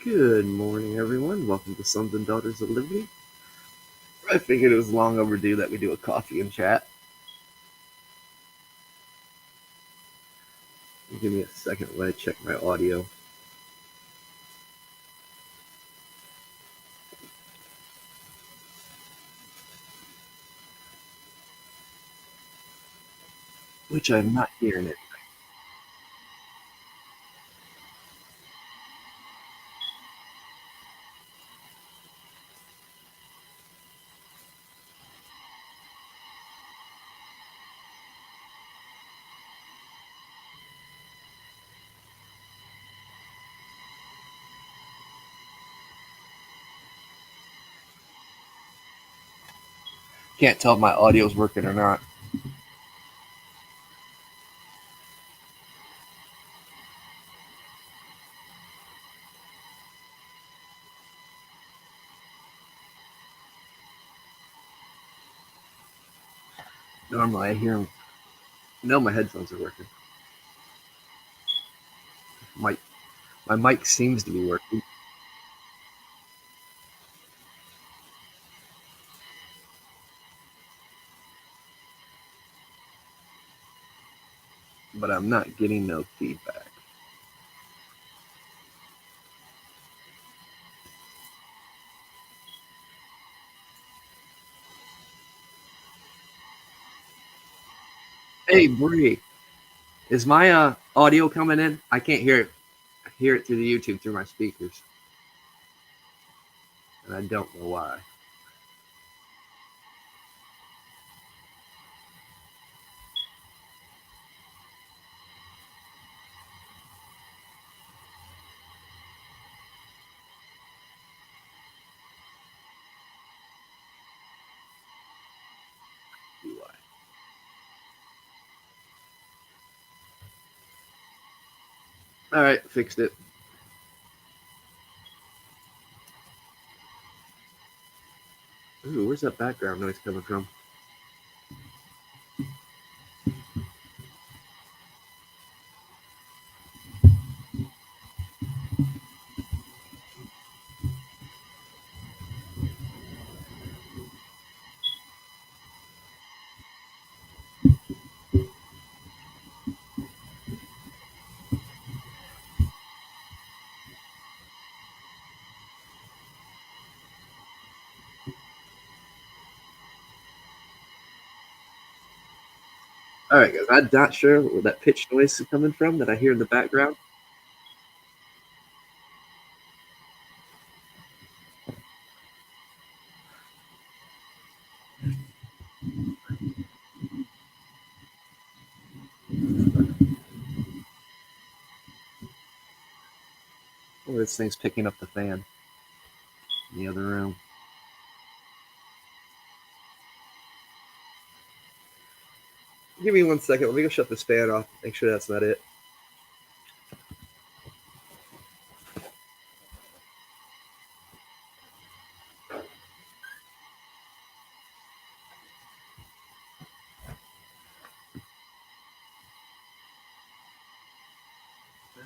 Good morning, everyone. Welcome to Sons and Daughters of Liberty. I figured it was long overdue that we do a coffee and chat. Give me a second while I check my audio. Which I'm not hearing it. Can't tell if my audio's working or not. Normally I hear them. No, my headphones are working. My mic seems to be working. But I'm not getting no feedback. Hey, Bree, is my audio coming in? I can't hear it through the YouTube through my speakers, and I don't know why. All right, fixed it. Ooh, where's that background noise coming from? All right, guys. I'm not sure where that pitch noise is coming from that I hear in the background. Oh, this thing's picking up the fan in the other room. Give me 1 second. Let me go shut this fan off. Make sure that's not it.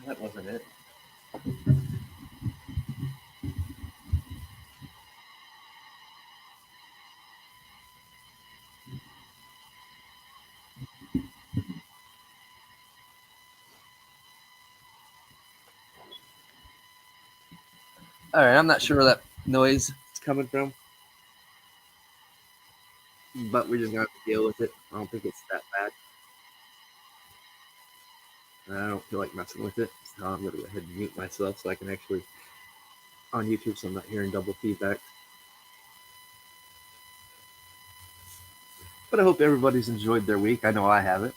That wasn't it. All right, I'm not sure where that noise is coming from, but we're just gonna have to deal with it. I don't think it's that bad. I don't feel like messing with it, so I'm gonna go ahead and mute myself so I can actually on YouTube, so I'm not hearing double feedback. But I hope everybody's enjoyed their week. I know I haven't.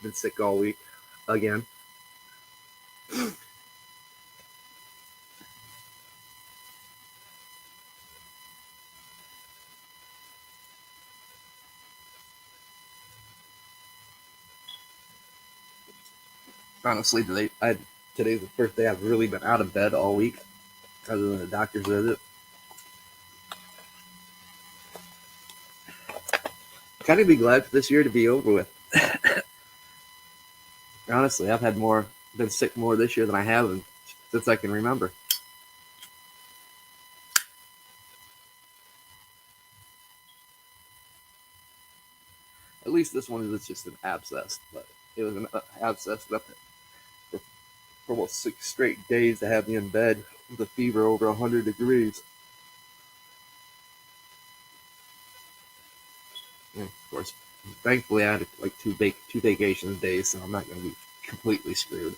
Been sick all week again. Honestly, today's the first day I've really been out of bed all week, other than the doctor's visit. Kind of be glad for this year to be over with. Honestly, I've been sick more this year than I have in since I can remember. At least this one is just an abscess, but it was an abscess that for, for almost 6 straight days to have me in bed with a fever over 100 degrees. And of course, thankfully I had like two vacation days, so I'm not going to be completely screwed.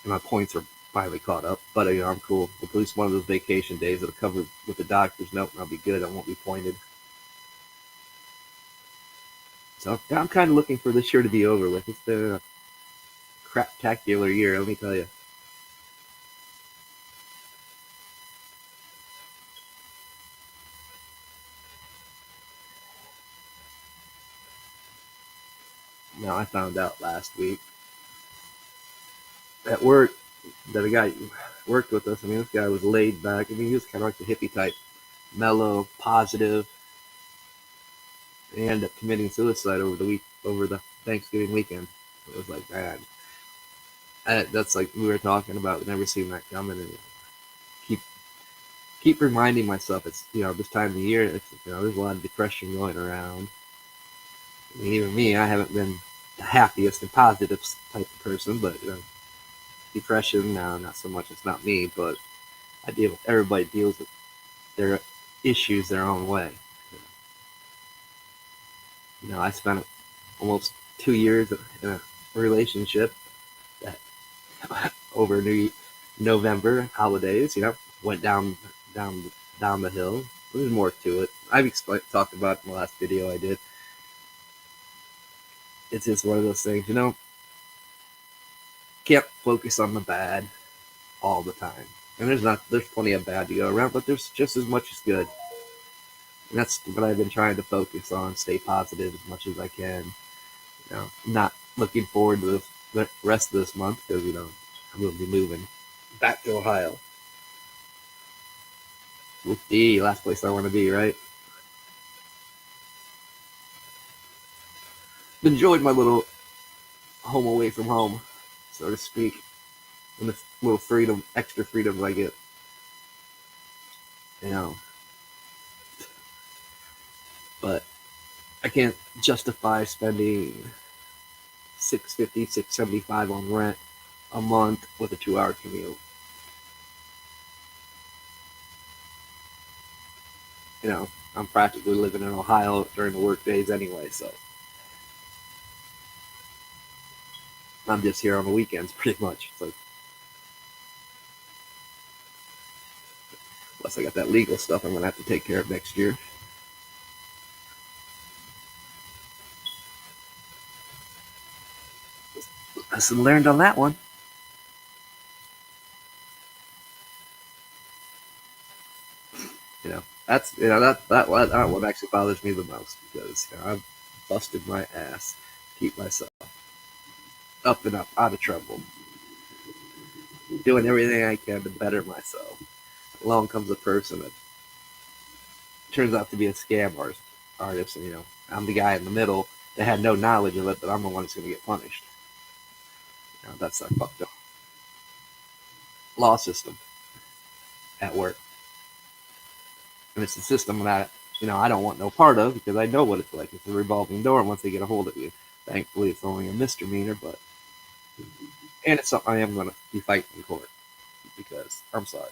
And my points are finally caught up, but I'm cool. At least one of those vacation days that'll cover with the doctor's note, and I'll be good. I won't be pointed. So yeah, I'm kind of looking for this year to be over with. It's been a craptacular year, let me tell you. Now I found out last week at work that a guy worked with us. I mean, this guy was laid back. I mean, he was kind of like the hippie type, mellow, positive. And he ended up committing suicide over the Thanksgiving weekend. It was like, man, that's like we were talking about. Never seen that coming, and keep keep reminding myself it's this time of the year. There's a lot of depression going around. I mean, even me, I haven't been the happiest and positive type of person, but depression, no, not so much. It's not me, but everybody deals with their issues their own way. I spent almost 2 years in a relationship that over November holidays, went down down the hill. There's more to it. I've talked about it in the last video I did. It's just one of those things, can't focus on the bad all the time. And there's plenty of bad to go around, but there's just as much as good. And that's what I've been trying to focus on, stay positive as much as I can. Not looking forward to the rest of this month because, I'm going to be moving back to Ohio. The last place I want to be, right? Enjoyed my little home away from home, so to speak, and the little extra freedom I get. But I can't justify spending $650, $675 on rent a month with a 2-hour commute. I'm practically living in Ohio during the work days anyway, so I'm just here on the weekends pretty much. So plus I got that legal stuff I'm gonna have to take care of next year. Lesson learned on that one. That's that one actually bothers me the most because I've busted my ass to keep myself up and up out of trouble, doing everything I can to better myself. Along comes a person that turns out to be a scam artist, and I'm the guy in the middle that had no knowledge of it, but I'm the one that's going to get punished. That's that fucked up law system at work. And it's a system that I don't want no part of because I know what it's like. It's a revolving door once they get a hold of you. Thankfully, it's only a misdemeanor, and it's something I am going to be fighting in court because I'm sorry,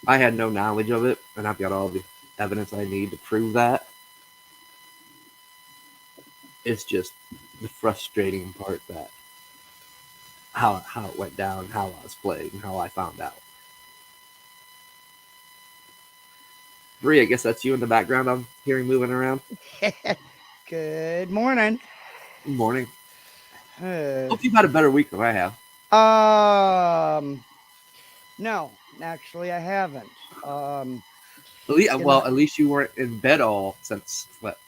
I had no knowledge of it, and I've got all the evidence I need to prove that. It's just the frustrating part that how it went down, how I was played, and how I found out. Bree, I guess that's you in the background. I'm hearing moving around. Good morning. Good morning. Hope you've had a better week than I have. No, actually, I haven't. At least you weren't in bed all since what,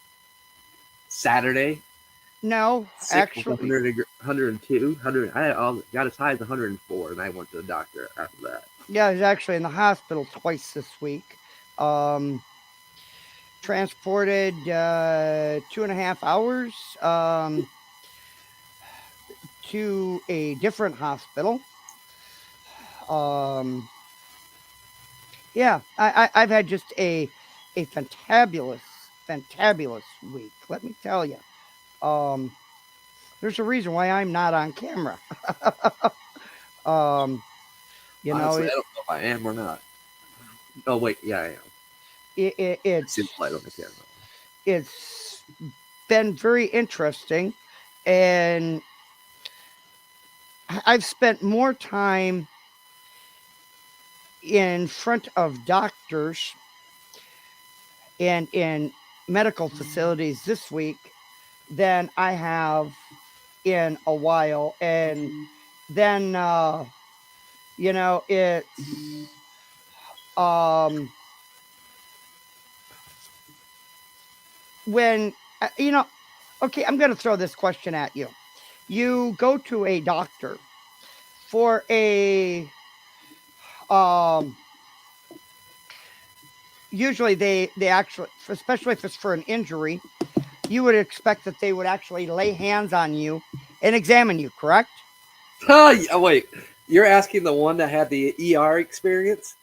Saturday. No, Sick with actually, 102, 100. I got as high as 104, and I went to the doctor after that. yeah, I was actually in the hospital twice this week. Transported 2.5 hours to a different hospital. Um, yeah, I've had just a fantabulous week. Let me tell you. Um, there's a reason why I'm not on camera. um, you know, Honestly, I it, don't know if I am or not. Oh wait, yeah, I am. it, it I see the light on the camera. it's been very interesting, and I've spent more time in front of doctors and in medical facilities this week than I have in a while. And then, it's, um, when, okay, I'm going to throw this question at you. You go to a doctor for um, usually they actually, especially if it's for an injury, you would expect that they would actually lay hands on you and examine you, correct? Oh wait, you're asking the one that had the ER experience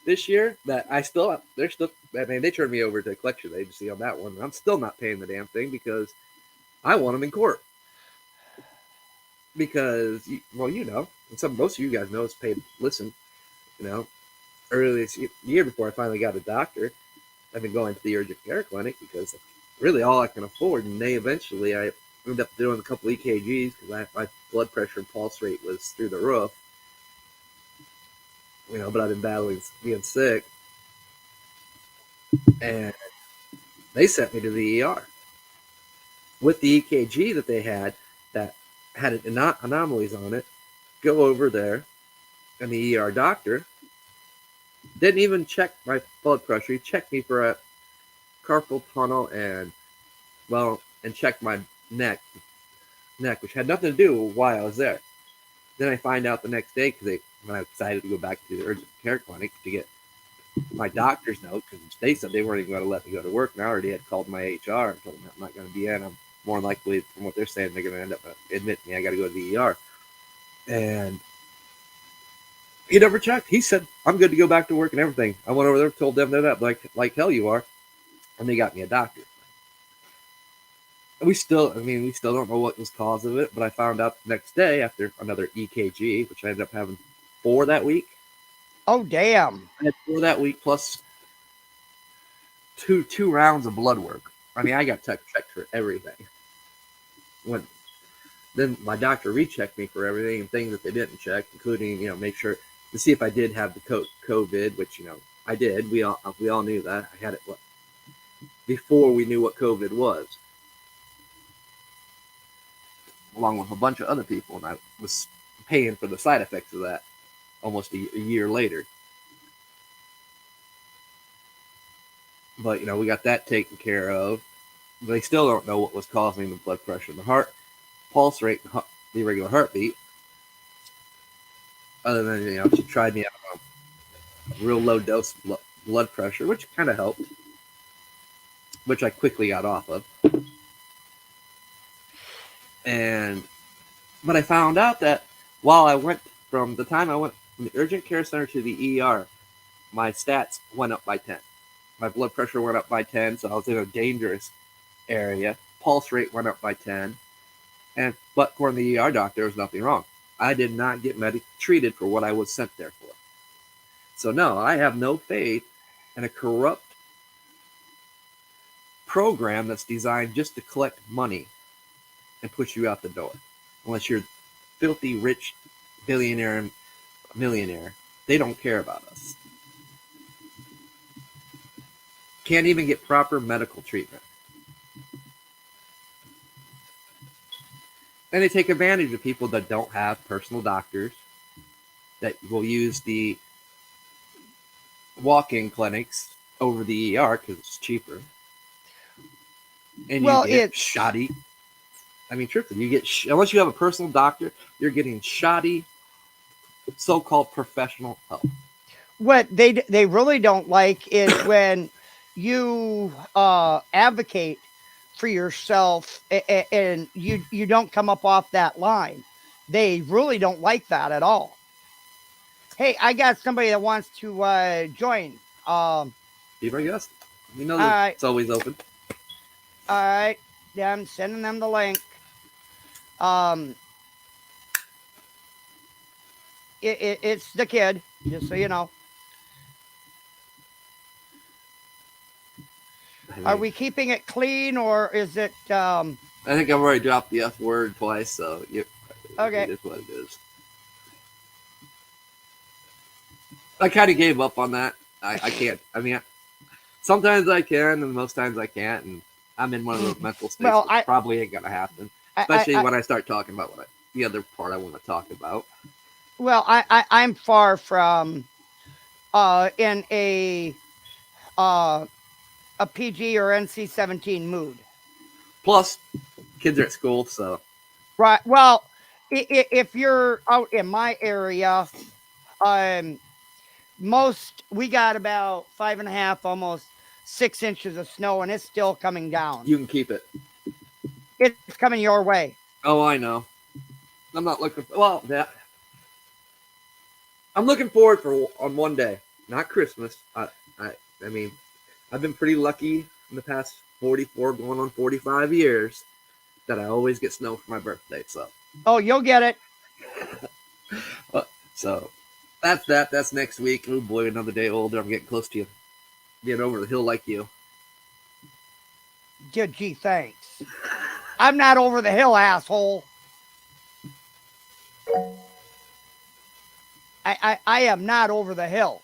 this year? That they're still. I mean, they turned me over to a collection agency on that one. And I'm still not paying the damn thing because I want them in court. Because well, and most of you guys know it's paid. Listen, you know, early this year before I finally got a doctor, I've been going to the urgent care clinic because that's really all I can afford. And I ended up doing a couple EKGs because my blood pressure and pulse rate was through the roof. But I've been battling being sick, and they sent me to the ER with the EKG that they had that had anomalies on it. Go over there, and the ER doctor didn't even check my blood pressure. He checked me for a carpal tunnel and checked my neck, which had nothing to do with why I was there. Then I find out the next day when I decided to go back to the urgent care clinic to get my doctor's note because they said they weren't even going to let me go to work, and I already had called my HR and told them I'm not going to be in. I'm more likely, from what they're saying, they're going to end up admitting me I got to go to the ER. And he never checked. He said I'm good to go back to work and everything. I went over there, told them that like hell you are, and they got me a doctor. We still don't know what was the cause of it, but I found out the next day after another EKG, which I ended up having 4 that week. Oh, damn. I had 4 that week plus two rounds of blood work. I mean, I got checked for everything. Then my doctor rechecked me for everything and things that they didn't check, including make sure to see if I did have the COVID, which I did. We all knew that I had it before we knew what COVID was, along with a bunch of other people, and I was paying for the side effects of that almost a year later. But we got that taken care of. They still don't know what was causing the blood pressure and the heart pulse rate, the irregular heartbeat. Other than she tried me out on a real low dose blood pressure, which kind of helped, which I quickly got off of. But I found out that while I went from the time I went from the urgent care center to the ER, my stats went up by 10. My blood pressure went up by 10, so I was in a dangerous area. Pulse rate went up by 10. But according to the ER doctor, there was nothing wrong. I did not get treated for what I was sent there for. So no, I have no faith in a corrupt program that's designed just to collect money and push you out the door. Unless you're filthy rich billionaire and millionaire, they don't care about us. Can't even get proper medical treatment. And they take advantage of people that don't have personal doctors, that will use the walk-in clinics over the ER because it's cheaper. And you get shoddy. I mean, truthfully, unless you have a personal doctor, you're getting shoddy, so-called professional help. What they really don't like is when you advocate for yourself and you don't come up off that line. They really don't like that at all. Hey, I got somebody that wants to join. Be my guest. You know All that right, it's always open. all right. Yeah, I'm sending them the link. Um, it's the kid, just so you know. I Are mean, we keeping it clean or is it I think I've already dropped the F word twice, so it okay? is what it is. I kind of gave up on that. I can't. I mean, sometimes I can, and most times I can't. And I'm in one of those mental states Well, where it probably ain't gonna happen. Especially I when I start talking about the other part I want to talk about. well, I'm far from in uh a PG or NC-17 mood. Plus, kids are at school, so Right. Well, if you're out in my area, um, most we got about 5.5, almost 6 inches of snow, and it's still coming down. you can keep it. It's coming your way. Oh, I know. I'm not looking. Well, yeah, I'm looking forward for on one day, not Christmas. I, I mean, I've been pretty lucky in the past 44, going on 45 years that I always get snow for my birthday. Oh, you'll get it. Uh, so that's that. That's next week. Oh boy, another day older. I'm getting close to you, being over the hill like you. Gee, thanks. I'm not over the hill, asshole. I am not over the hill.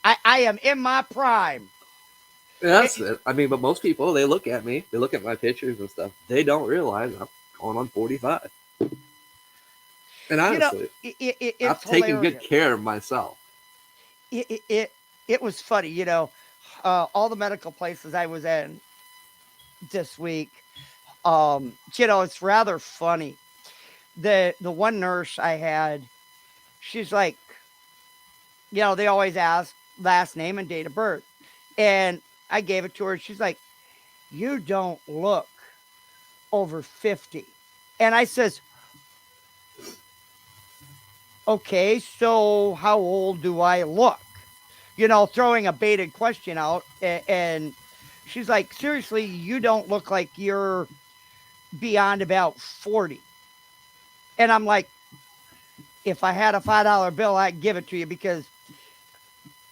I am in my prime. That's it. I mean, but most people they look at me, they look at my pictures and stuff. They don't realize I'm going on 45. And You know, honestly, it's I've taken good hilarious. care of myself. It, it, it, it was funny, all the medical places I was in this week. It's rather funny. The one nurse I had, she's like, they always ask last name and date of birth. And I gave it to her. She's like, you don't look over 50. And I says, okay, so how old do I look? Throwing a baited question out. And she's like, seriously, you don't look like you're beyond about 40. And I'm like, if I had a $5 bill, I'd give it to you because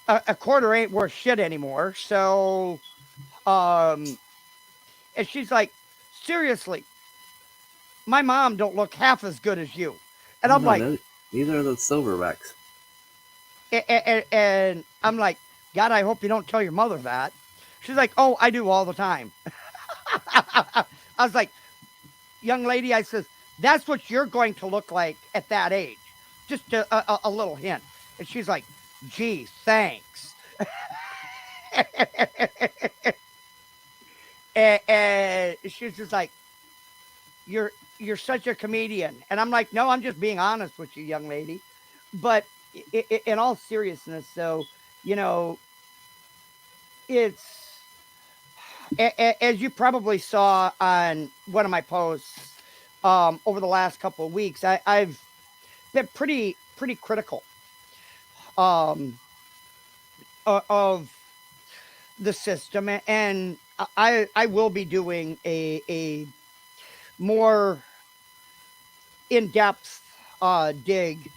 a quarter ain't worth shit anymore. So, um, and she's like, seriously, my mom don't look half as good as you. And Oh I'm no, like, no, neither are those silverbacks. and I'm like, God, I hope you don't tell your mother that. She's like, oh, I do all the time. I was like, young lady, I says, that's what you're going to look like at that age. Just a little hint. And she's like, gee, thanks. And she's just like, you're such a comedian. And I'm like, no, I'm just being honest with you, young lady. But in all seriousness, so, you know, it's as you probably saw on one of my posts over the last couple of weeks, I've been pretty critical um, of the system, and I will be doing a more in depth dig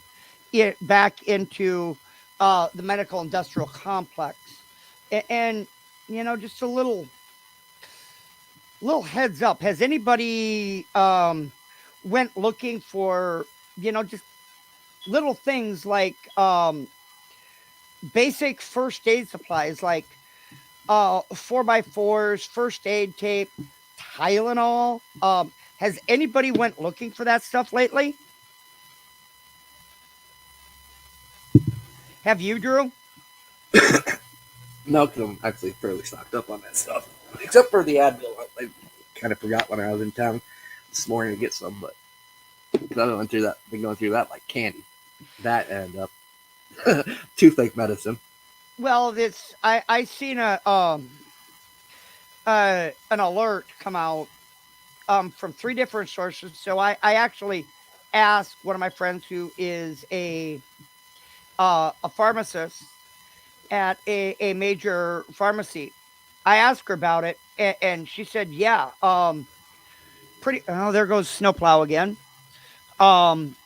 back into the medical industrial complex, and just a little heads up. Has anybody went looking for just little things like basic first aid supplies like 4x4s, first aid tape, Tylenol? Has anybody went looking for that stuff lately? Have you, Drew? No, because I'm actually fairly stocked up on that stuff. Except for the Advil. I kind of forgot when I was in town this morning to get some, but I went through that. Been going through that like candy. That and toothache medicine. Well, this I seen a an alert come out from three different sources. So I actually asked one of my friends who is a pharmacist at a major pharmacy. I asked her about it, and she said, "Yeah, pretty." Oh, there goes snowplow again. Um,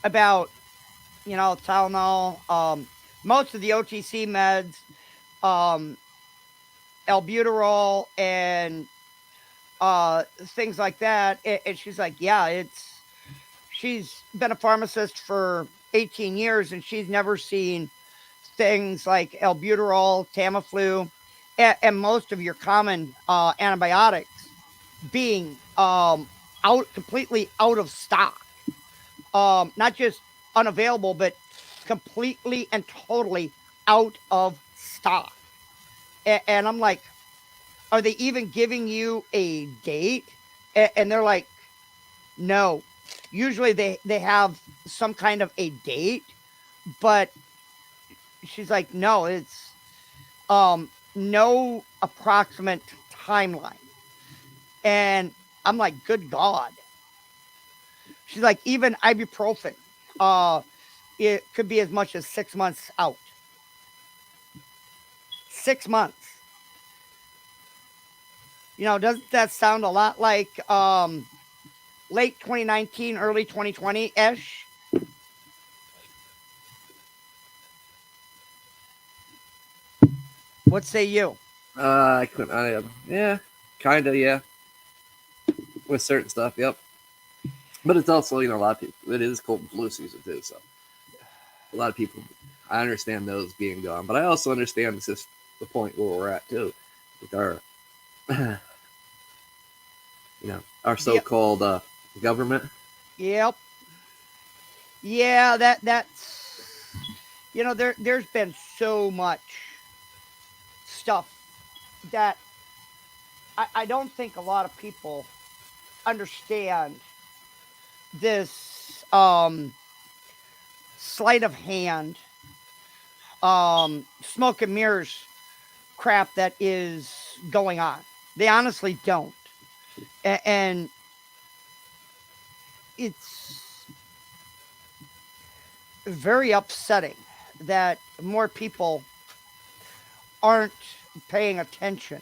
about Tylenol, most of the OTC meds, um, albuterol, and things like that. And she's like, "Yeah, it's." She's been a pharmacist for 18 years, and she's never seen things like albuterol, Tamiflu, and most of your common antibiotics being out completely out of stock. Not just unavailable, but completely and totally out of stock. And I'm like, are they even giving you a date? And they're like, no. Usually they have some kind of a date, but she's like, no, it's no approximate timeline. And I'm like, good God. She's like, even ibuprofen, uh, it could be as much as 6 months out. 6 months. Doesn't that sound a lot like late 2019, early 2020 ish? What say you? I couldn't. Yeah, kind of. Yeah, with certain stuff. Yep. But it's also, a lot of people. It is cold and flu season too, so a lot of people. I understand those being gone, but I also understand this is the point where we're at too, with our, our The so-called government. Yep. Yeah, that's there's been so much stuff that I don't think a lot of people understand this sleight of hand, smoke and mirrors crap that is going on. They honestly don't. And it's very upsetting that more people aren't paying attention.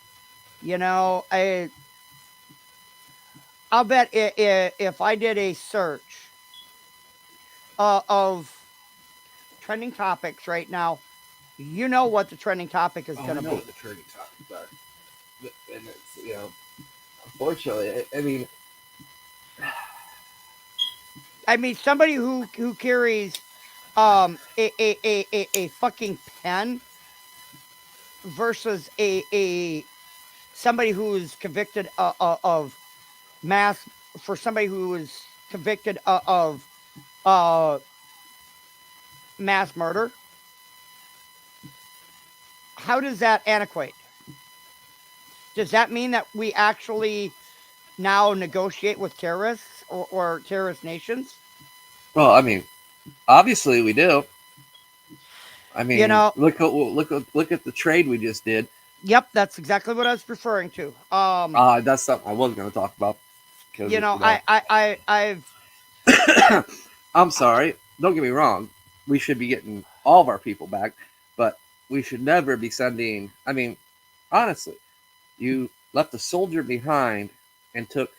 I'll bet if I did a search of trending topics right now, you know what the trending topic is Oh, going I to know what be. the trending topics are, and it's unfortunately, I mean, I mean, somebody who carries a fucking pen versus a somebody who is convicted of mass for somebody who is convicted of uh, mass murder. How does that antiquate? Does that mean that we actually now negotiate with terrorists or terrorist nations? well, I mean, obviously we do. I You mean, know, look at the trade we just did. yep, that's exactly what I was referring to. That's something I wasn't going to talk about because I've I'm sorry. Don't get me wrong. We should be getting all of our people back, but we should never be sending. I mean, honestly, you left a soldier behind and took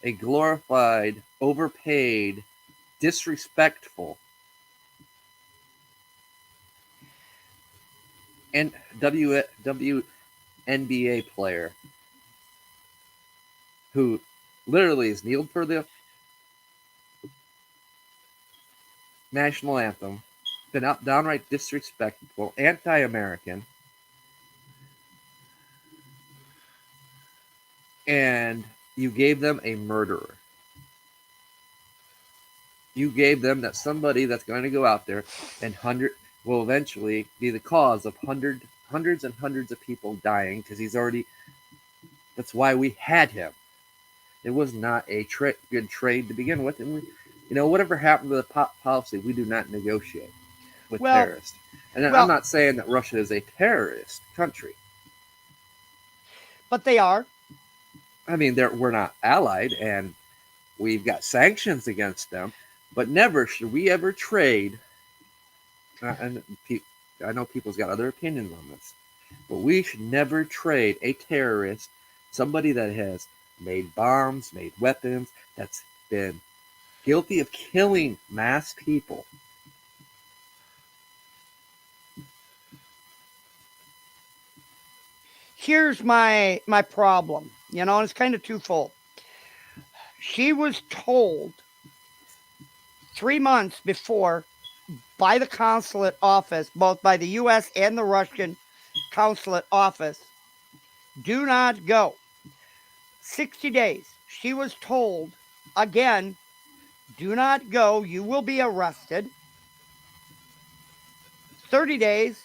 a glorified, overpaid, disrespectful, and WNBA player who literally has kneeled for the national anthem, been out downright disrespectful, anti-American, and you gave them a murderer. You gave them that somebody that's going to go out there and will eventually be the cause of hundreds and hundreds of people dying because he's already. That's why we had him. It was not a good trade to begin with, and whatever happened to the policy, we do not negotiate with well, terrorists. And I'm well, not saying that Russia is a terrorist country. but they are. I mean, we're not allied, and we've got sanctions against them, but never should we ever trade. And I know people's got other opinions on this, but we should never trade a terrorist, somebody that has made bombs, made weapons, that's been guilty of killing mass people. Here's my problem, and it's kind of twofold. She was told 3 months before by the consulate office, both by the U.S. and the Russian consulate office, do not go. 60 days. She was told again, do not go. You will be arrested. 30 days,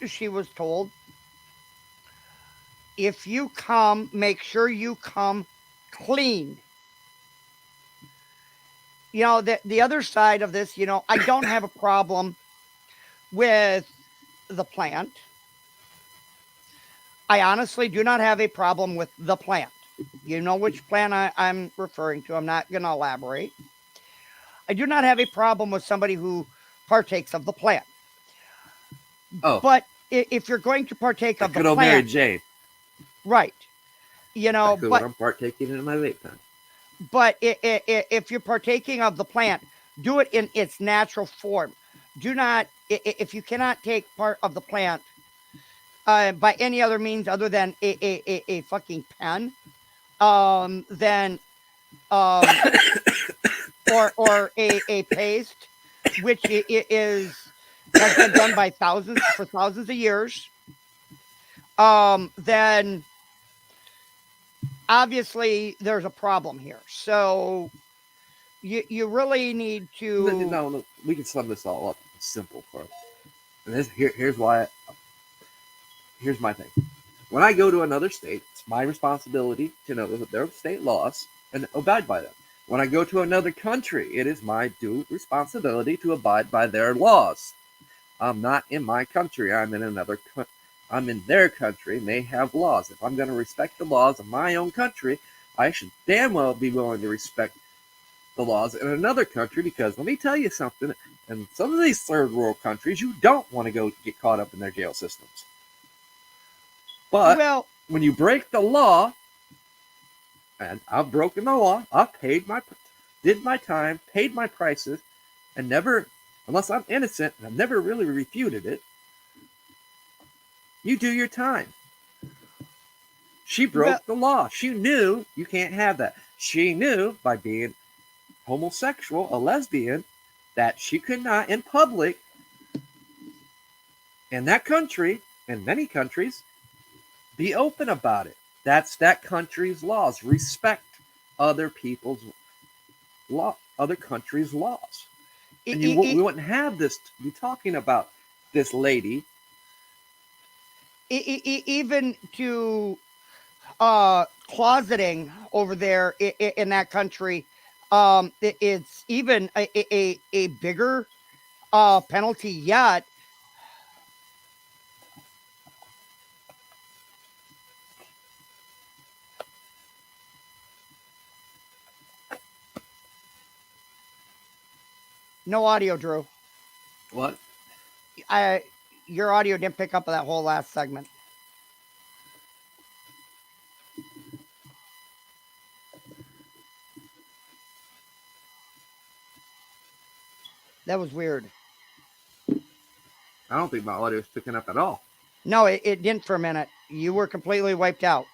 she was told, if you come, make sure you come clean. The other side of this, I don't have a problem with the plant. I honestly do not have a problem with the plant. You know which plant I'm referring to. I'm not going to elaborate. I do not have a problem with somebody who partakes of the plant. Oh, but if you're going to partake of the good old Mary plant, Jane. right? Exactly what But I'm partaking in my vape pen. if you're partaking of the plant, do it in its natural form. Do not, if you cannot take part of the plant by any other means other than a fucking pen, then or a paste, which has been done by thousands of years, then obviously there's a problem here. So you really need to. No, we can sum this all up simple for us. And here's why. Here's my thing. When I go to another state, it's my responsibility to know their state laws and abide by them. When I go to another country, it is my due responsibility to abide by their laws. I'm not in my country. I'm in their country, and they have laws. If I'm going to respect the laws of my own country, I should damn well be willing to respect the laws in another country, because let me tell you something, in some of these third world countries, you don't want to go get caught up in their jail systems. But when you break the law, and I've broken the law, I've did my time, paid my prices, and never, unless I'm innocent, and I've never really refuted it, you do your time. She broke the law. She knew you can't have that. She knew by being homosexual, a lesbian, that she could not in public, in that country, in many countries, be open about it. That's that country's laws. Respect other people's other countries' laws. And we wouldn't have this be talking about this lady. Even to closeting over there in that country, it's even a bigger penalty yet. No audio, Drew. What? Your audio didn't pick up that whole last segment. That was weird. I don't think my audio is picking up at all. No, it didn't for a minute. You were completely wiped out.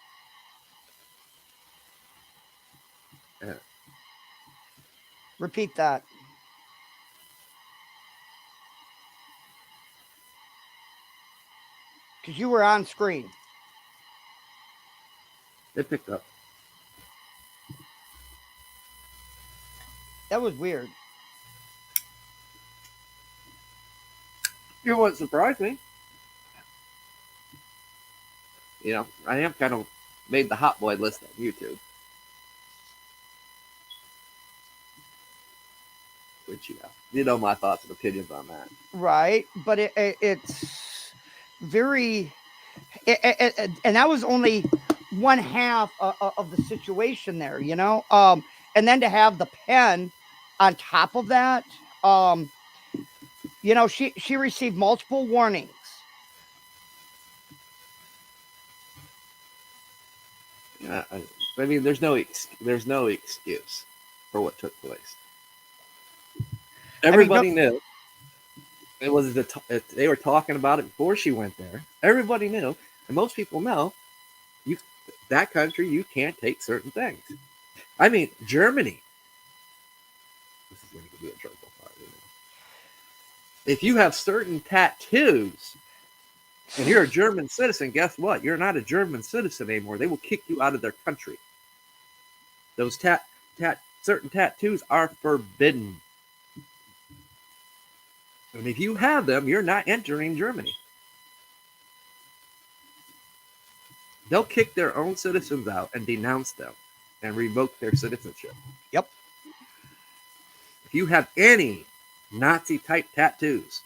Yeah. Repeat that. Because you were on screen. It picked up. That was weird. It wouldn't surprise me. I am kind of made the hot boy list on YouTube. Which, you know my thoughts and opinions on that. Right, but it's very... and that was only one half of the situation there, you know? And then to have the pen on top of that, you know, she received multiple warnings. I mean, there's no excuse for what took place. I mean, no, Everybody knew it was they were talking about it before she went there. Everybody knew, and most people know you that country you can't take certain things. I mean, Germany. This is going to be a trouble part. If you have certain tattoos and you're a German citizen, guess what? You're not a German citizen anymore. They will kick you out of their country. Those certain tattoos are forbidden. And if you have them, you're not entering Germany. They'll kick their own citizens out and denounce them and revoke their citizenship. Yep. If you have any Nazi type tattoos,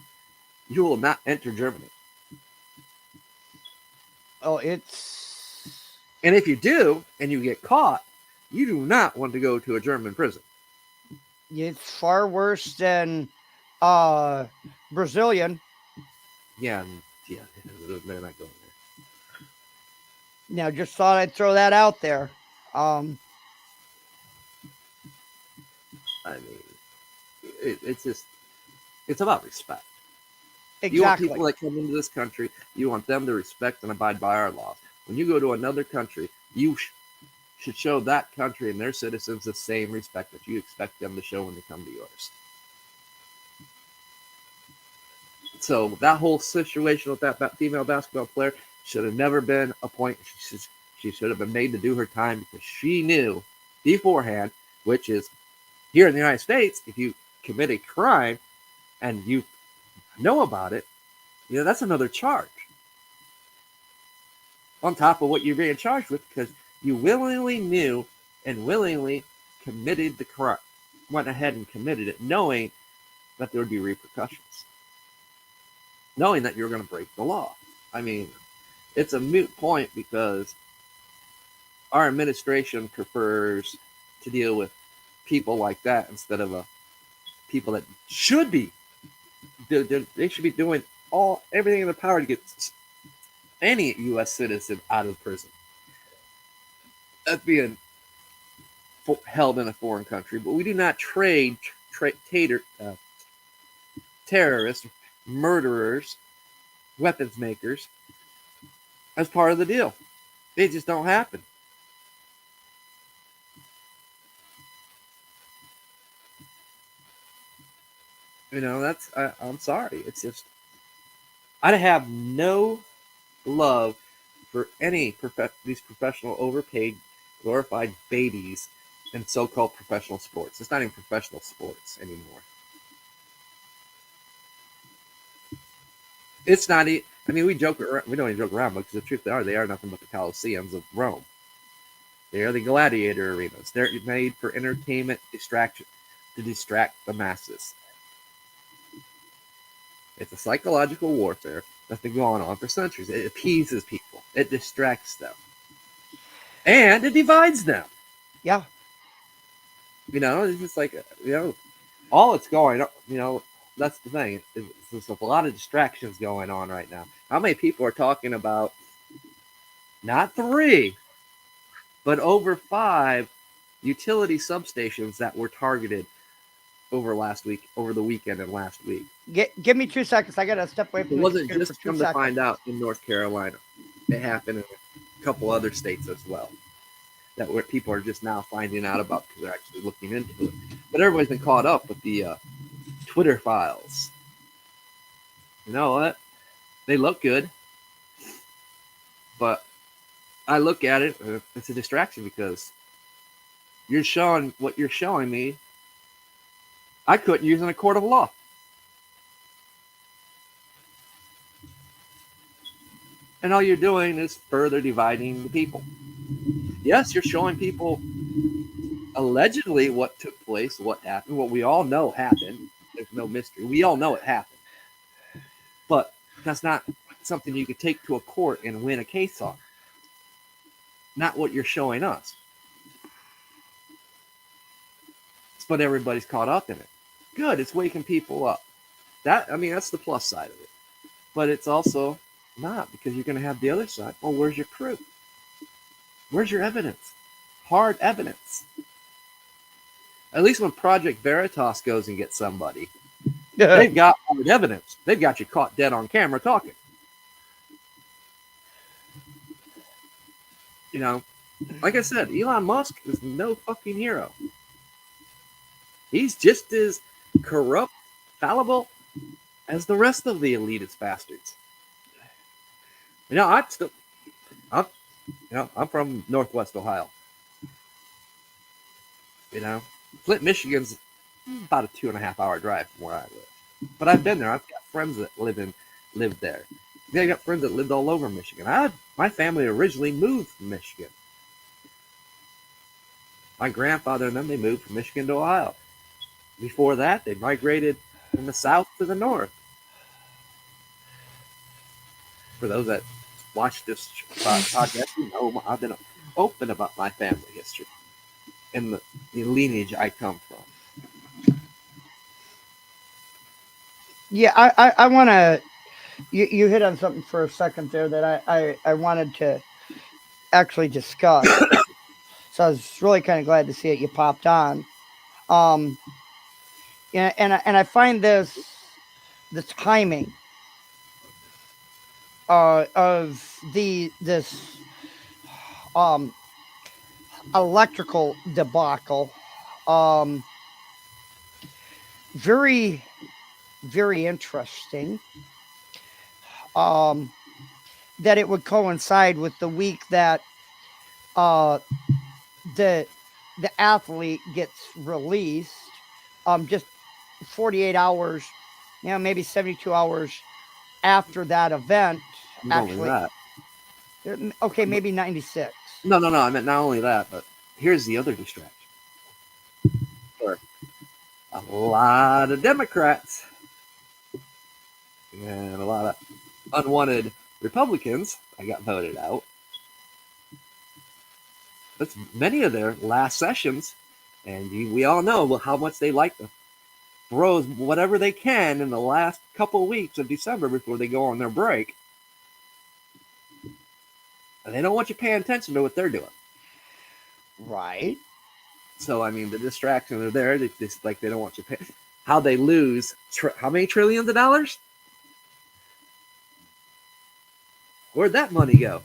you will not enter Germany. Oh, it's. And if you do and you get caught, you do not want to go to a German prison. It's far worse than Brazilian. Yeah, they're not going there. Now, just thought I'd throw that out there. I mean, it's about respect. Exactly. You want people that come into this country, you want them to respect and abide by our laws. When you go to another country, you should show that country and their citizens the same respect that you expect them to show when they come to yours. So that whole situation with that female basketball player should have never been a point. She should have been made to do her time because she knew beforehand, which is here in the United States, if you commit a crime and you know about it, you know, that's another charge on top of what you're being charged with because you willingly knew and willingly committed the crime, went ahead and committed it, knowing that there would be repercussions, knowing that you're going to break the law. I mean, it's a moot point because our administration prefers to deal with people like that instead of people that should be. They should be doing everything in their power to get any U.S. citizen out of prison. That's being held in a foreign country, but we do not trade terrorists, murderers, weapons makers as part of the deal. They just don't happen. You know, I'm sorry. It's just, I have no love for any these professional, overpaid, glorified babies in so-called professional sports. It's not even professional sports anymore. It's not. I mean, we don't even joke around, because the truth they are nothing but the Colosseums of Rome. They are the gladiator arenas. They're made for entertainment, distraction, to distract the masses. It's a psychological warfare that's been going on for centuries. It appeases people. It distracts them. And it divides them. Yeah. You know, it's just like, you know, all it's going, you know, that's the thing. There's a lot of distractions going on right now. How many people are talking about not 3, but over 5 utility substations that were targeted over the weekend and last week? Give me 2 seconds. I gotta step away from it wasn't the just come to find out in North Carolina. It happened in a couple other states as well, that where people are just now finding out about because they're actually looking into it. But everybody's been caught up with the Twitter files. You know what? They look good, but I look at it, it's a distraction because you're showing what you're showing me. I couldn't use in a court of law. And all you're doing is further dividing the people. Yes, you're showing people allegedly what took place, what happened, what we all know happened. There's no mystery. We all know it happened. But that's not something you could take to a court and win a case on. not what you're showing us. But everybody's caught up in it. Good, it's waking people up. That's the plus side of it. But it's also not, because you're going to have the other side. Well, where's your proof? Where's your evidence? Hard evidence. At least when Project Veritas goes and gets somebody, they've got hard evidence. They've got you caught dead on camera talking. You know, like I said, Elon Musk is no fucking hero. He's just as corrupt, fallible as the rest of the elitist bastards. I'm from Northwest Ohio. Flint, Michigan's about a 2.5 hour drive from where I live. But I've been there. I've got friends that lived there. I got friends that lived all over Michigan. My family originally moved from Michigan. My grandfather and them, they moved from Michigan to Ohio. Before that, they migrated from the south to the north. For those that watch this podcast, I've been open about my family history and the lineage I come from. Yeah, I want to. You hit on something for a second there that I wanted to actually discuss. So I was really kind of glad to see it. You popped on. And I find the timing of this electrical debacle very, very interesting. That it would coincide with the week that the athlete gets released, just 48 hours, maybe 72 hours after that event. Actually, okay, maybe 96. No, I meant not only that, but here's the other distraction. For a lot of Democrats and a lot of unwanted Republicans that got voted out. That's many of their last sessions, and we all know how much they like to throw whatever they can in the last couple of weeks of December before they go on their break. And they don't want you paying attention to what they're doing. Right. So, the distractions are there. They don't want you paying. How they lose, how many trillions of dollars? Where'd that money go?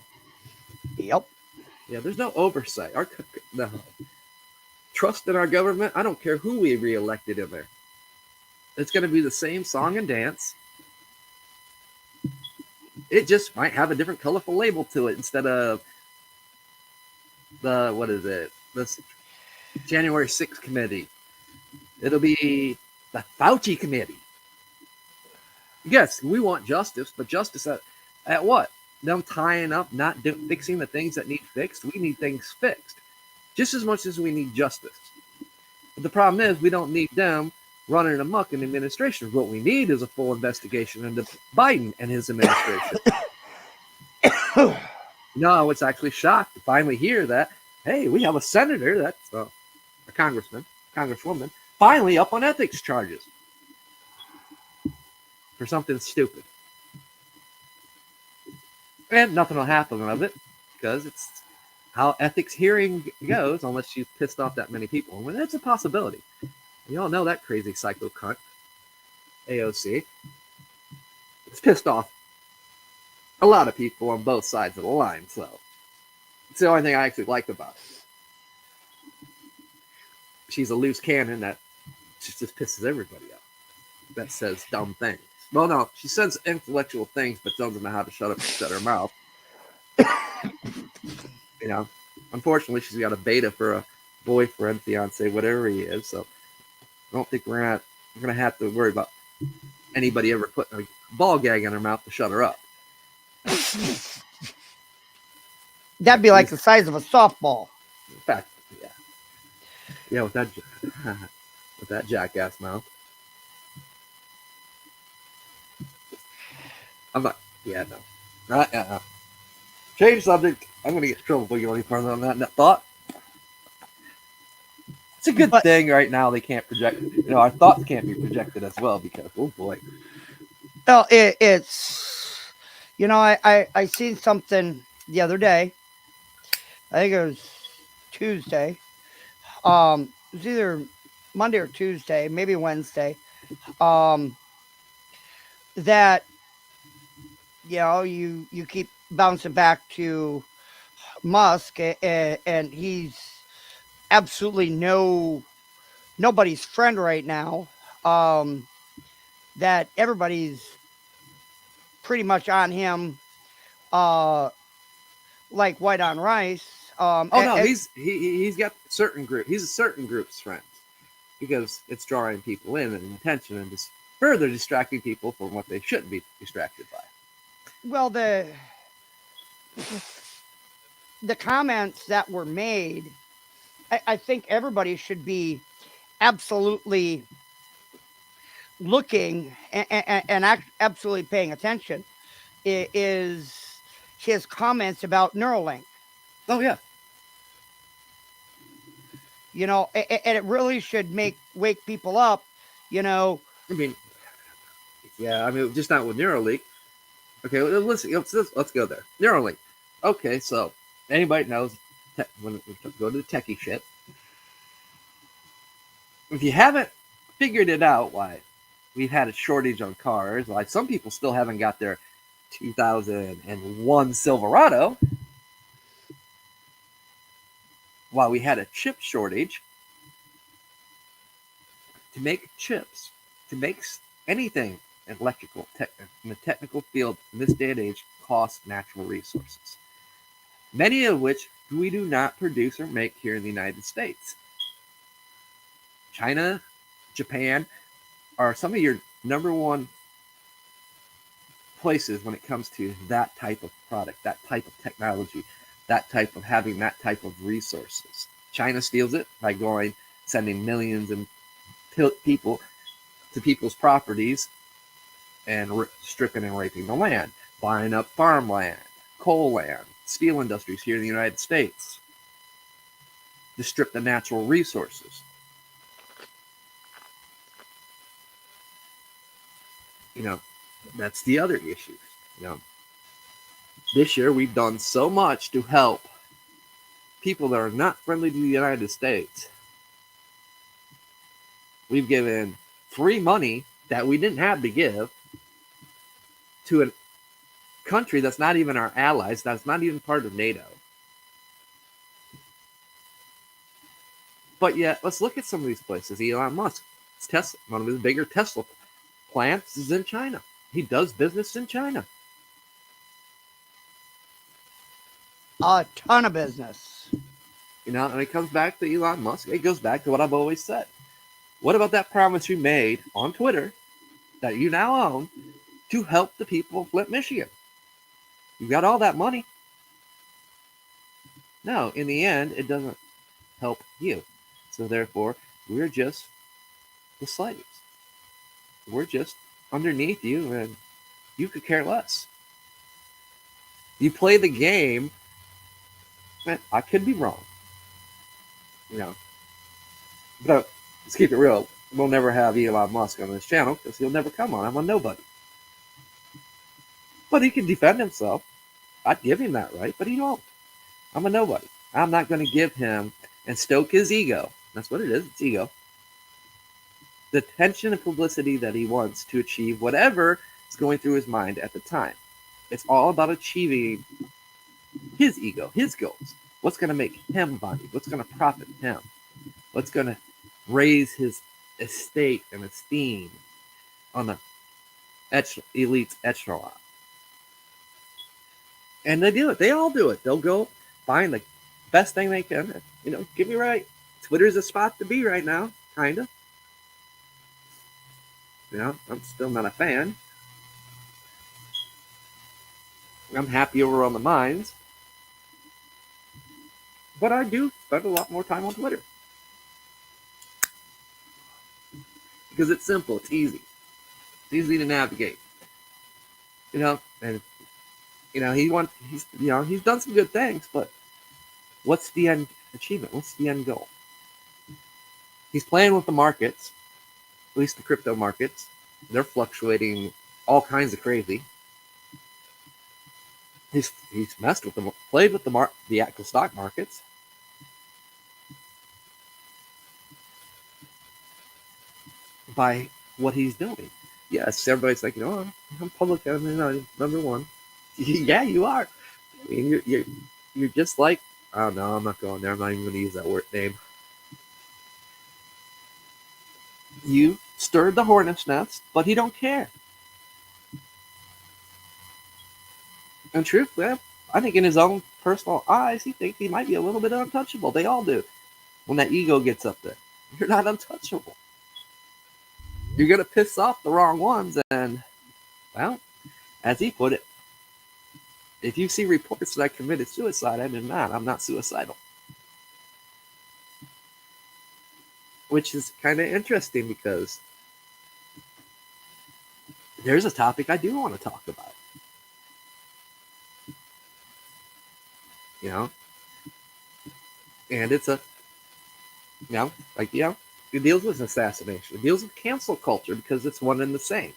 Yep. Yeah, there's no oversight. No trust in our government. I don't care who we reelected in there. It's going to be the same song and dance. It just might have a different colorful label to it instead of the January 6th committee. It'll be the Fauci committee. Yes, we want justice, but justice at what? Them tying up, not fixing the things that need fixed. We need things fixed just as much as we need justice. But the problem is we don't need them running amok in the administration. What we need is a full investigation into Biden and his administration. I was actually shocked to finally hear that, hey, we have a senator, that's a congresswoman, finally up on ethics charges for something stupid. And nothing will happen of it because it's how ethics hearing goes unless you've pissed off that many people. Well, that's a possibility. You all know that crazy psycho cunt, AOC. It's pissed off a lot of people on both sides of the line, so it's the only thing I actually like about it. She's a loose cannon that just pisses everybody off. That says dumb things. Well, no, she says intellectual things, but doesn't know how to shut up and shut her mouth. Unfortunately, she's got a beta for a boyfriend, fiance, whatever he is. So I don't think we're gonna have to worry about anybody ever putting a ball gag in her mouth to shut her up. That'd be like the size of a softball. In fact, yeah, with that jackass mouth. I'm not. Yeah, no. Change subject. I'm going to get in trouble if we go any further on that thought. It's a good But thing right now they can't project. Our thoughts can't be projected as well because, oh boy. well, it's I seen something the other day. I think it was Tuesday. It was either Monday or Tuesday, maybe Wednesday. Um, that you keep bouncing back to Musk, and he's absolutely nobody's friend right now. Um, that everybody's pretty much on him, uh, like white on rice. Oh no, he's got certain group. He's a certain group's friend because it's drawing people in and attention and just further distracting people from what they shouldn't be distracted by. Well, the comments that were made, I think everybody should be absolutely looking and absolutely paying attention. Is his comments about Neuralink. Oh yeah, And it really should wake people up. You know, I mean, yeah, I mean, just not with Neuralink. Okay, let's go there. Neuralink. Okay, so anybody knows when we go to the techie shit. If you haven't figured it out, why we've had a shortage on cars, why some people still haven't got their 2001 Silverado, why we had a chip shortage to make chips, to make anything electrical in the technical field in this day and age costs natural resources, many of which we do not produce or make here in the United States. China, Japan are some of your number one places when it comes to that type of product, that type of technology, that type of having that type of resources. China steals it by sending millions and people to people's properties and stripping and raping the land, buying up farmland, coal land, steel industries here in the United States to strip the natural resources. That's the other issue. This year we've done so much to help people that are not friendly to the United States. We've given free money that we didn't have to give to a country that's not even our allies, that's not even part of NATO. But yet, let's look at some of these places. Elon Musk, Tesla, one of his bigger Tesla plants is in China. He does business in China. a ton of business. And it comes back to Elon Musk. It goes back to what I've always said. What about that promise you made on Twitter that you now own to help the people of Flint, Michigan? You got all that money. No, in the end, it doesn't help you. So therefore, we're just the slaves. We're just underneath you, and you could care less. You play the game, and I could be wrong. But let's keep it real. We'll never have Elon Musk on this channel because he'll never come on. I'm a nobody. But he can defend himself. I'd give him that right, but he won't. I'm a nobody. I'm not going to give him and stoke his ego. That's what it is. It's ego. The attention and publicity that he wants to achieve whatever is going through his mind at the time. It's all about achieving his ego, his goals. What's going to make him money? What's going to profit him? What's going to raise his estate and esteem on the elite echelon? And they do it. They all do it. They'll go find the best thing they can. Get me right. Twitter's a spot to be right now, kind of. I'm still not a fan. I'm happy over on the mines. But I do spend a lot more time on Twitter. Because it's simple. It's easy. It's easy to navigate. And he's done some good things, but what's the end achievement? What's the end goal? He's playing with the markets, at least the crypto markets. They're fluctuating all kinds of crazy. He's messed with them, played with the actual stock markets. By what he's doing. Yes, everybody's like, I'm public enemy number one. Yeah, you are. I mean, you're just like, oh no, I'm not going there. I'm not even going to use that word name. You stirred the hornet's nest, but he don't care. And truthfully, I think in his own personal eyes, he thinks he might be a little bit untouchable. They all do. When that ego gets up there, you're not untouchable. You're going to piss off the wrong ones, and, well, as he put it, if you see reports that I committed suicide, I did not. I'm not suicidal. Which is kind of interesting because there's a topic I do want to talk about. And it's it deals with assassination. It deals with cancel culture because it's one and the same.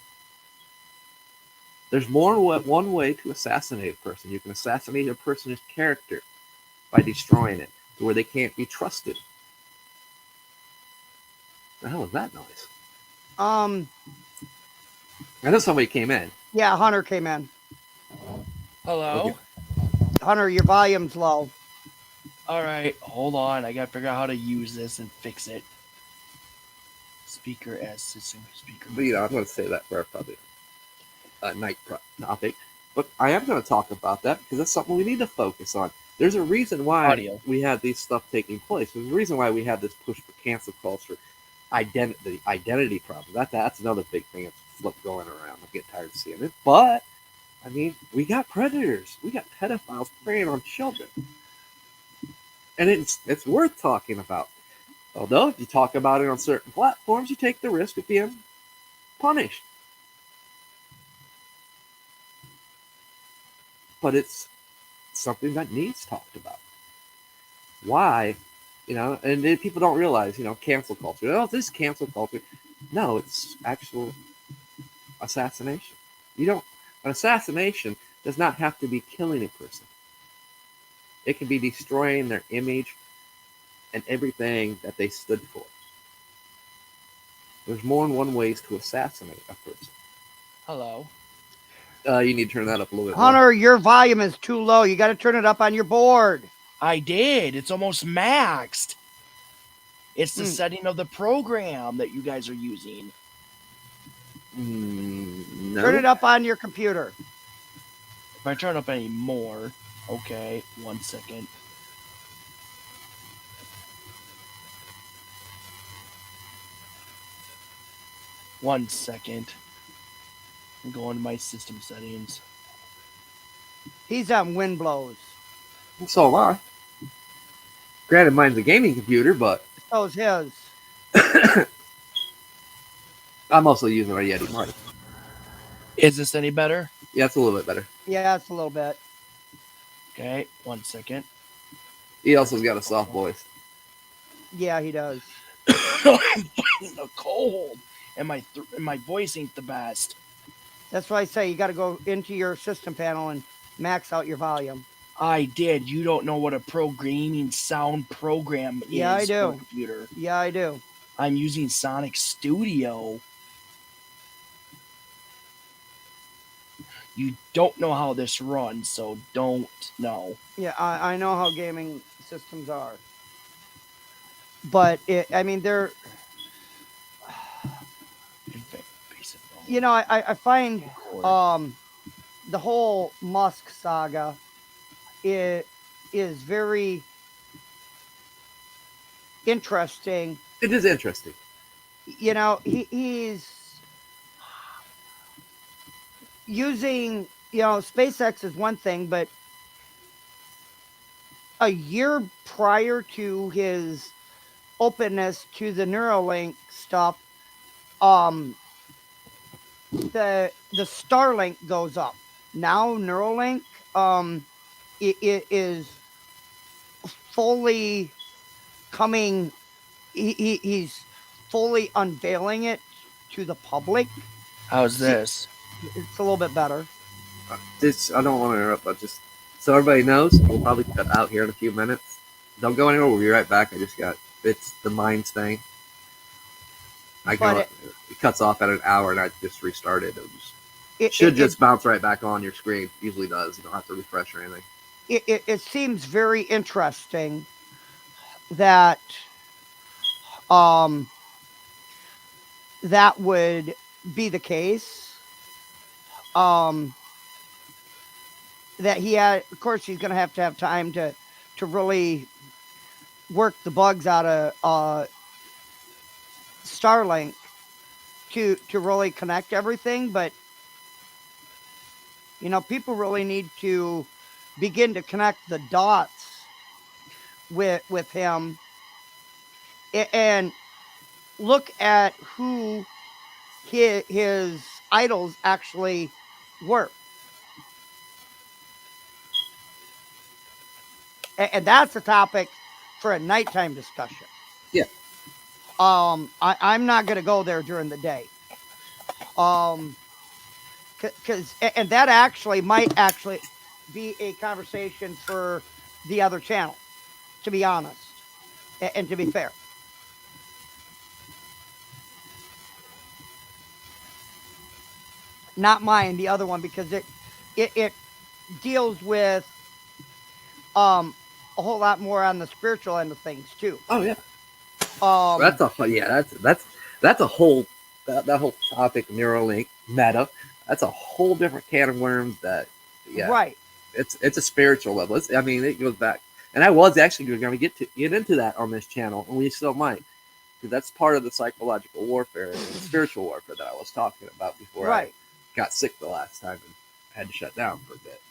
There's more than one way to assassinate a person. You can assassinate a person's character by destroying it to where they can't be trusted. The hell is that noise? I know somebody came in. Yeah, Hunter came in. Hello? Okay. Hunter, your volume's low. All right, hold on. I gotta figure out how to use this and fix it. Speaker as system speaker. But, I'm going to say that for probably a night topic. But I am going to talk about that because that's something we need to focus on. There's a reason why we have these stuff taking place. There's a reason why we have this push for cancel culture, identity problems. That's another big thing that's going around. I'm getting tired of seeing it. But, I mean, we got predators. We got pedophiles preying on children. And it's worth talking about. Although, if you talk about it on certain platforms, you take the risk of being punished. But it's something that needs talked about. Why? And people don't realize, cancel culture. Oh, this is cancel culture. No, it's actual assassination. An assassination does not have to be killing a person. It can be destroying their image and everything that they stood for. There's more than one ways to assassinate a person. Hello. You need to turn that up a little bit Hunter, more. your volume is too low. You got to turn it up on your board. I did. It's almost maxed. It's the setting of the program that you guys are using. No. Turn it up on your computer. If I turn up any more, okay, 1 second. One second. I'm going to my system settings. He's on wind blows. So am I. Granted, mine's a gaming computer, but So is his. I'm also using our Yeti mic. Is this any better? Yeah, it's a little bit better. Yeah, it's a little bit. Okay, 1 second. He also's got a soft voice. Yeah, he does. I'm fighting a cold, and my voice ain't the best. That's why I say you got to go into your system panel and max out your volume. I did. You don't know what a gaming sound program is. Yeah, I do. For a computer. Yeah, I do. I'm using Sonic Studio. You don't know how this runs, so don't know. Yeah, I know how gaming systems are. But, they're... I find the whole Musk saga is very interesting. It is interesting. He's using, SpaceX is one thing, but a year prior to his openness to the Neuralink stuff, the Starlink goes up. Now Neuralink it is fully coming. He's fully unveiling it to the public. How's See, this? it's a little bit better. I don't want to interrupt, but just so everybody knows, we'll probably cut out here in a few minutes. Don't go anywhere. We'll be right back. It's the Minds thing. But It cuts off at an hour, and I just restarted. it, Should it, just bounce right back on your screen. Usually does. You don't have to refresh or anything. it seems very interesting that um that would be the case. Um, that he had, of course, he's going to have time to really work the bugs out of Starlink to really connect everything. But people really need to begin to connect the dots with him and look at who his idols actually were. And that's a topic for a nighttime discussion. Yeah. I'm not going to go there during the day. Because and that actually might actually be a conversation for the other channel, to be honest, and to be fair. Not mine, the other one, because it deals with a whole lot more on the spiritual end of things too. Oh yeah. Um, That's a whole that whole topic, Neuralink, Meta. That's a whole different can of worms. right. It's a spiritual level. It goes back, and I was actually going to get into that on this channel, and we still might, because that's part of the psychological warfare and spiritual warfare that I was talking about before Right. I got sick the last time and had to shut down for a bit.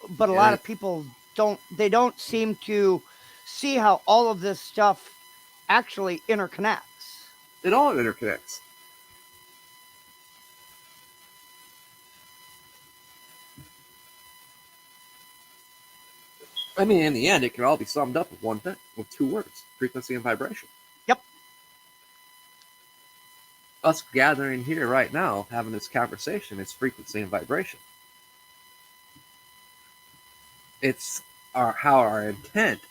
But a lot of people don't seem to see how all of this stuff actually interconnects. It all interconnects. In the end, it can all be summed up with one thing, with two words: frequency and vibration. Yep. Us gathering here right now, having this conversation, is frequency and vibration. It's how our intent,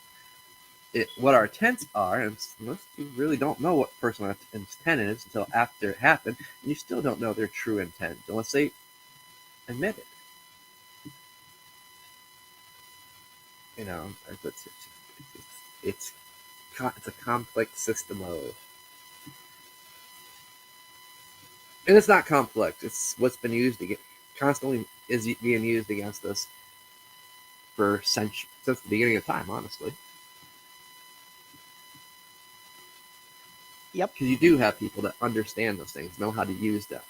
what our intents are, and most you really don't know what personal intent is until after it happened, and you still don't know their true intent unless they admit it. It's a complex system of, and it's not complex. It's what's been used constantly is being used against us for since the beginning of time, honestly. Yep. Because you do have people that understand those things, know how to use them.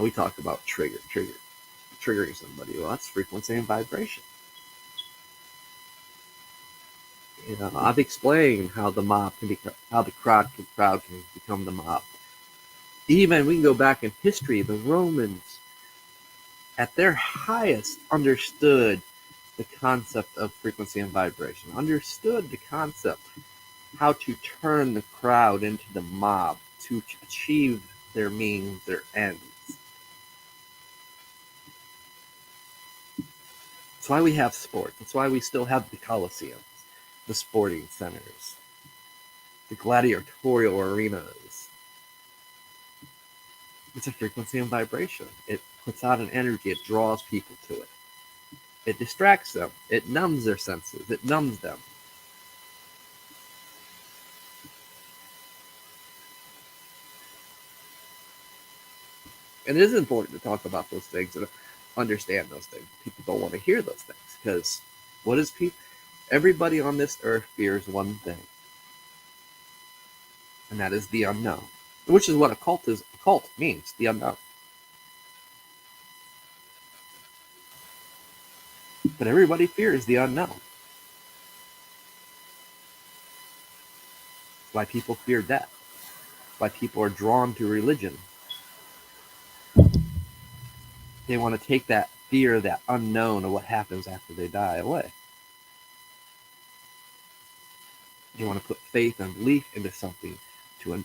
We talk about triggering somebody. Well, that's frequency and vibration. I've explained how the crowd can become the mob. Even we can go back in history. The Romans, at their highest, understood the concept of frequency and vibration. Understood the concept how to turn the crowd into the mob to achieve their means, their ends. That's why we have sports. That's why we still have the Colosseums, the sporting centers, the gladiatorial arenas. It's a frequency and vibration. It puts out an energy. It draws people to it. It distracts them. It numbs their senses. It numbs them. And it is important to talk about those things and understand those things. People don't want to hear those things because what is people? Everybody on this earth fears one thing, and that is the unknown, which is what a cult is. A cult means the unknown. But everybody fears the unknown. That's why people fear death. That's why people are drawn to religion. They want to take that fear, that unknown of what happens after they die away. They want to put faith and belief into something to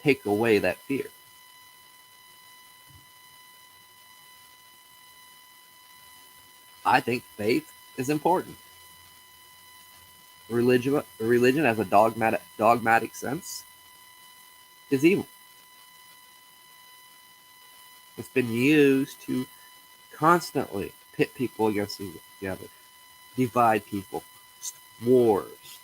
take away that fear. I think faith is important. Religion as a dogmatic sense is evil. It's been used to constantly pit people against each other, divide people, wars.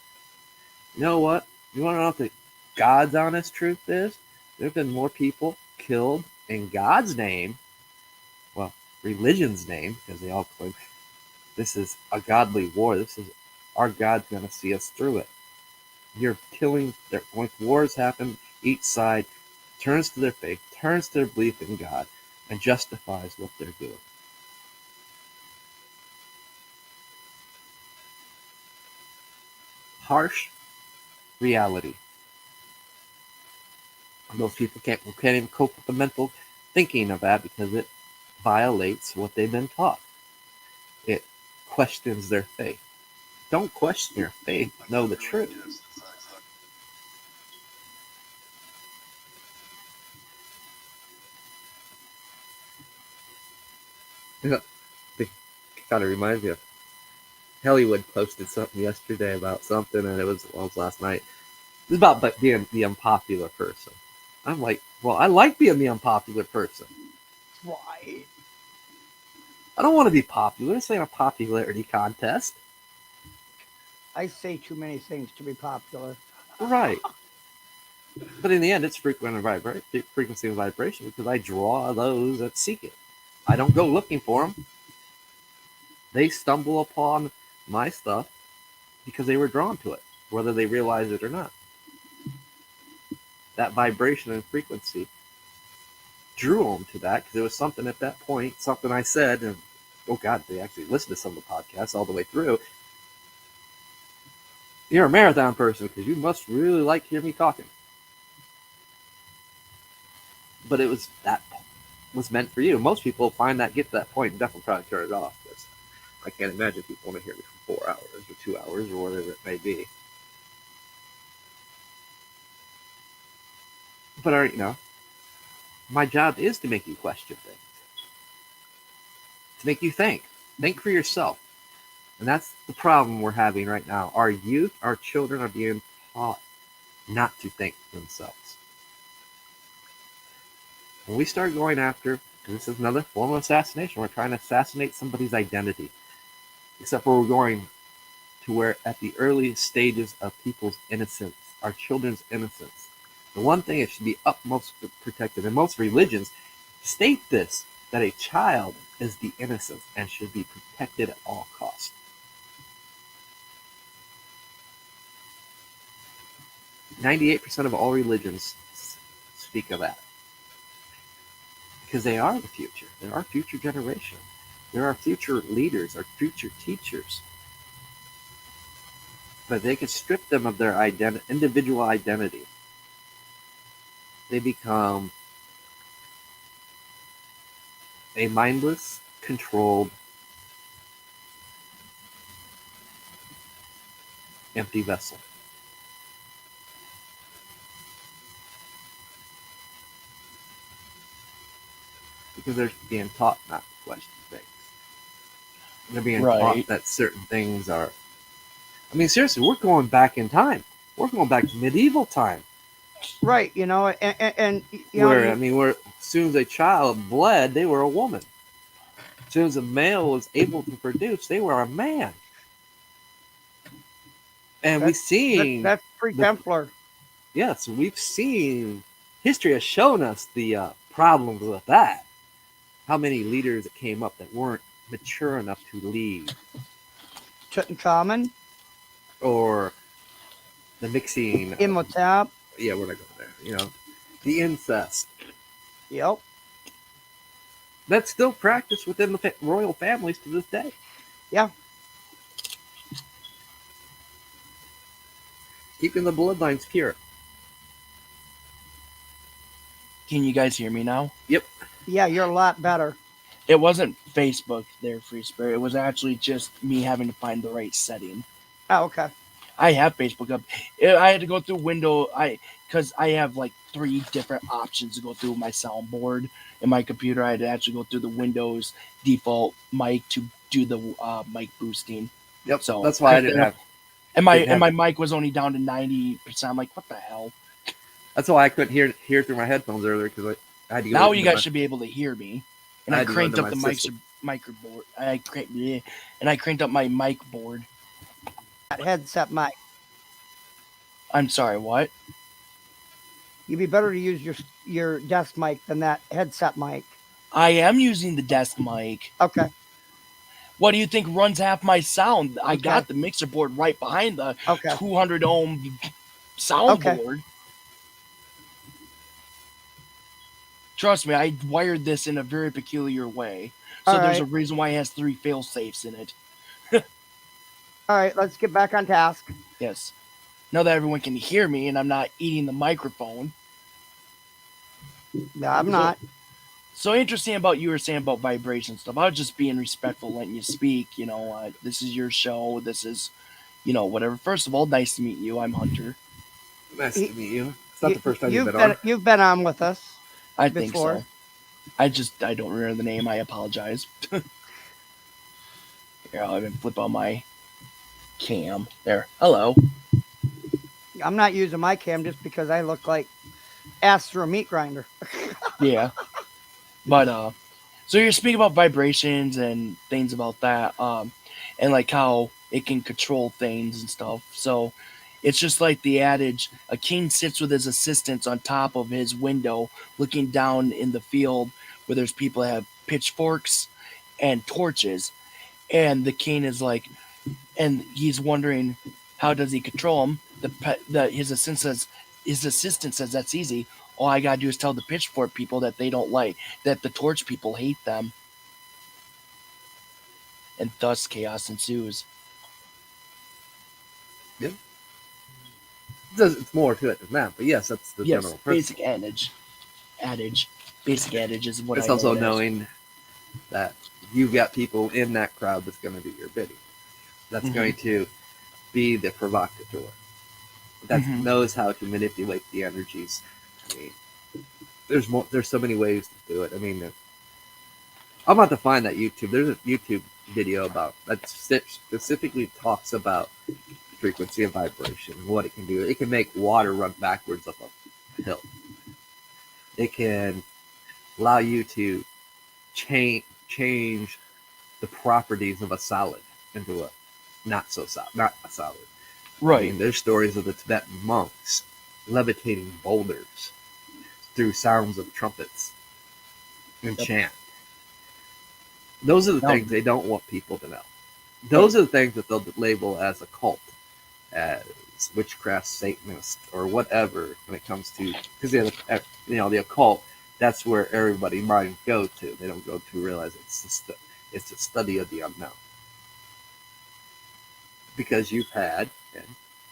You know what? You want to know what the God's honest truth is? There have been more people killed in God's name, well, religion's name, because they all claim this is a godly war. This is our God's going to see us through it. You're killing. When wars happen, each side turns to their faith, turns to their belief in God, and justifies what they're doing. Harsh reality. Most people can't even cope with the mental thinking of that because it violates what they've been taught. It questions their faith. Don't question your faith. Know the truth. It kind of reminds me of Hollywood posted something yesterday about something, and it was last night. It was about being the unpopular person. I'm like, well, I like being the unpopular person. Right. I don't want to be popular. This ain't a popularity contest. I say too many things to be popular. Right. But in the end, it's frequency and vibration because I draw those that seek it. I don't go looking for them. They stumble upon my stuff because they were drawn to it, whether they realize it or not. That vibration and frequency drew them to that because it was something at that point, something I said, and oh God, they actually listened to some of the podcasts all the way through. You're a marathon person because you must really like hear me talking. But it was that was meant for you. Most people get to that point and definitely probably turn it off because I can't imagine people want to hear me for 4 hours or 2 hours or whatever it may be. But my job is to make you question things, to make you think for yourself. And that's the problem we're having right now. Our youth, our children are being taught not to think for themselves. When we start going after, this is another form of assassination, we're trying to assassinate somebody's identity. Except for we're going to where at the earliest stages of people's innocence, our children's innocence, the one thing that should be utmost protected, and most religions state this, that a child is the innocence and should be protected at all costs. 98% of all religions speak of that. Because they are the future. They're our future generation. They're our future leaders, our future teachers. But they can strip them of their individual identity. They become a mindless, controlled, empty vessel. Because they're being taught not to question things. They're being taught that certain things are... I mean, seriously, we're going back in time. We're going back to medieval time. Right, and where as soon as a child bled, they were a woman. As soon as a male was able to produce, they were a man. And we've seen... That's pre-Templar. Yes, we've seen... History has shown us the problems with that. How many leaders that came up that weren't mature enough to lead. Tutankhamun. Or the mixing... Imhotep. Yeah, we're not going there. The incest. Yep. That's still practiced within the royal families to this day. Yeah. Keeping the bloodlines pure. Can you guys hear me now? Yep. Yeah, you're a lot better. It wasn't Facebook there, Free Spirit. It was actually just me having to find the right setting. Oh, okay. I have Facebook up. I had to go through window. Because I have like 3 different options to go through my soundboard in my computer. I had to actually go through the Windows default mic to do the mic boosting. Yep. So That's why I didn't have. and didn't have my mic was only down to 90%. I'm like, what the hell? That's why I couldn't hear through my headphones earlier because I had to go. Now you guys should be able to hear me. And I I had to go cranked into up the my mic system. board. I cranked up my mic board. That headset mic. I'm sorry, what? You'd be better to use your desk mic than that headset mic. I am using the desk mic. Okay. What do you think runs half my sound? I Okay. got the mixer board right behind the Okay. 200 ohm soundboard. Okay. Trust me, I wired this in a very peculiar way. So All there's right. a reason why it has 3 fail safes in it. All right, let's get back on task. Yes. Now that everyone can hear me and I'm not eating the microphone. No, I'm not. So interesting about you were saying about vibration stuff. I was just being respectful, letting you speak. This is your show. This is, whatever. First of all, nice to meet you. I'm Hunter. Nice to meet you. It's not the first time you've been on. You've been on with us. I think before. so. I don't remember the name. I apologize. Here, I'll even flip on my cam. There. Hello. I'm not using my cam just because I look like ass through a meat grinder. Yeah. But so you're speaking about vibrations and things about that, and like how it can control things and stuff. So it's just like the adage: a king sits with his assistants on top of his window, looking down in the field where there's people that have pitchforks and torches, and the king is like, and he's wondering how does he control them. His assistant says that's easy. All I gotta do is tell the pitchfork people that they don't like, that the torch people hate them. And thus chaos ensues. Yeah. It's more to it than that, but yes, that's the general principle. Basic adage. Basic adage is what it's I also know knowing that you've got people in that crowd that's going to do your bidding. That's going to be the provocateur. That knows how to manipulate the energies. I mean, there's so many ways to do it. I mean, I'm about to find that YouTube. There's a YouTube video about that specifically talks about frequency and vibration and what it can do. It can make water run backwards up a hill. It can allow you to change the properties of a solid into a not a solid. Right. I mean, there's stories of the Tibetan monks levitating boulders through sounds of trumpets and chant. Those are the things they don't want people to know. Those are the things that they'll label as occult, as witchcraft, Satanist, or whatever when it comes to, because the occult, that's where everybody might go to. They don't go to realize it's a study of the unknown. Because you've had, and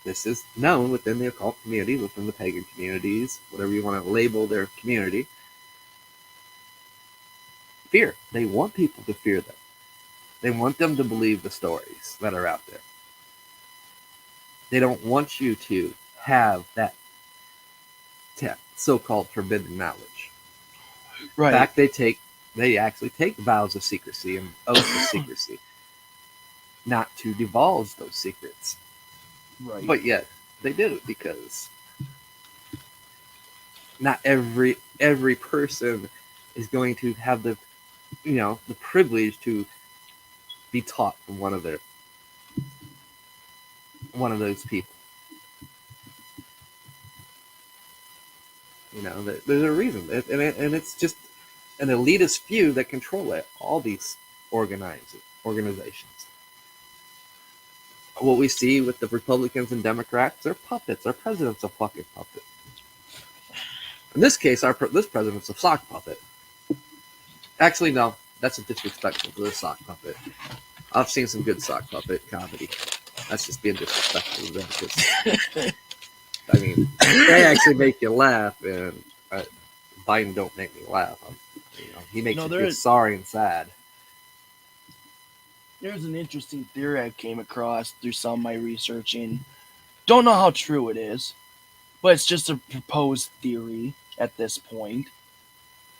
this is known within the occult community, within the pagan communities, whatever you want to label their community, fear. They want people to fear them. They want them to believe the stories that are out there. They don't want you to have that so-called forbidden knowledge. Right. In fact, they actually take vows of secrecy and oaths of secrecy, not to divulge those secrets. Right. But yet they do, because not every person is going to have the privilege to be taught from one of those people. There's a reason, and it's just an elitist few that control all these organizations. What we see with the Republicans and Democrats, they're puppets. Our president's a fucking puppet. In this case, this president's a sock puppet. Actually, no, that's a disrespectful to the sock puppet. I've seen some good sock puppet comedy. That's just being disrespectful to them. Because, they actually make you laugh, and Biden don't make me laugh. He makes you feel there sorry and sad. there's an interesting theory I came across through some of my researching. Don't know how true it is, but it's just a proposed theory at this point.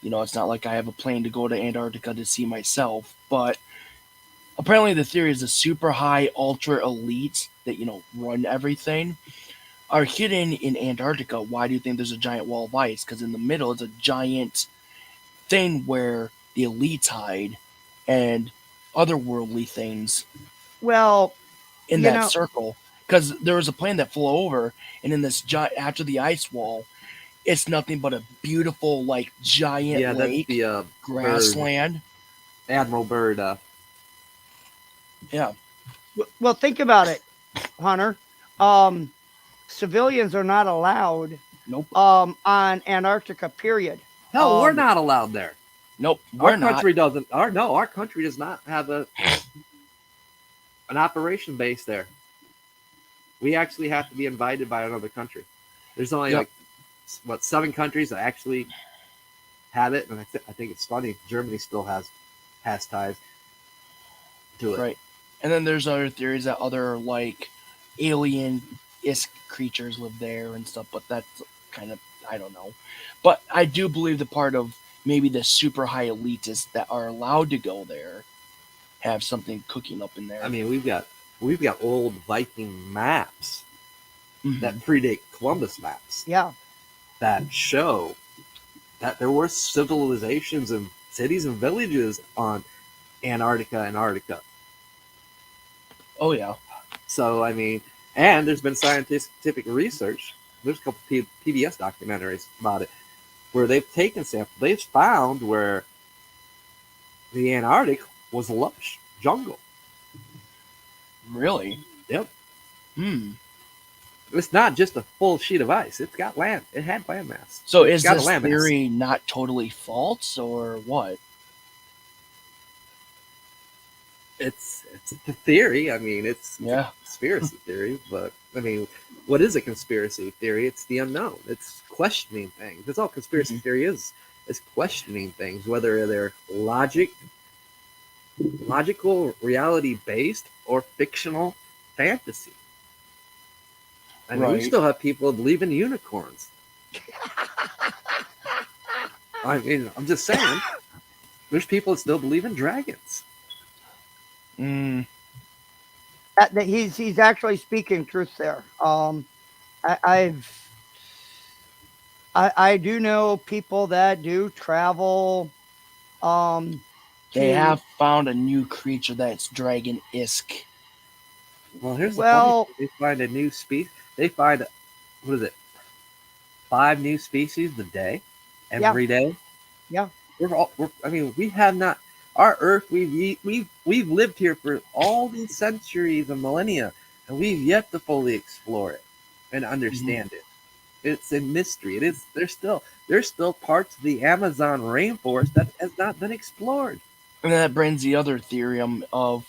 It's not like I have a plane to go to Antarctica to see myself, but apparently the theory is the super high ultra elites that run everything are hidden in Antarctica. Why do you think there's a giant wall of ice? Because in the middle it's a giant thing where the elites hide and otherworldly things Well, in you that know, circle. Because there was a plane that flew over, and in this after the ice wall, it's nothing but a beautiful like giant Yeah, that's lake, the Bird, grassland. Admiral Bird. Yeah, well, think about it, Hunter. Um, Civilians are not allowed nope, on Antarctica. Period. Hell, we're Um, not allowed there. nope, Our we're not. country doesn't. Our country does not have an operation base there. We actually have to be invited by another country. There's only Yep, like what 7 countries that actually have it, and I think it's funny. Germany still has ties to it. right. And then there's other theories that other like alien isk creatures live there and stuff, but that's kind of I don't know. But I do believe the part of maybe the super high elitists that are allowed to go there have something cooking up in I there. mean, we've got old Viking maps that Hmm. predate Columbus maps yeah. that show that there were civilizations and cities and villages on Antarctica. Oh yeah. So I mean, and there's been scientific research. There's a couple PBS documentaries about it where they've taken samples. They've found where the Antarctic was lush jungle. Really? Yep, Hmm. it's not just a full sheet of ice. It's got land. It had land mass. So It's is got a this land mass. theory not totally false or what? It's a theory. I mean, it's a Yeah. conspiracy theory, but I mean, what is a conspiracy theory? It's the unknown. It's questioning things. That's all conspiracy Hmm. theory is. It's questioning things, whether they're logical, reality based, or fictional fantasy. I mean, we Right. still have people that believe in unicorns. I mean, I'm just saying, there's people that still believe in dragons. Mm. That he's actually speaking truth there. I, I've I do know people that do travel They to have found a new creature that's dragon isk. Well, here's the funny well, thing: they find a new species. They find what is it? 5 new species a day, yeah, every day. yeah. I mean, we have not. Our Earth, we've lived here for all these centuries and millennia, and we've yet to fully explore it and Hmm. understand it. It's a mystery. It is. There's still parts of the Amazon rainforest that has not been explored. And that brings the other theorem of,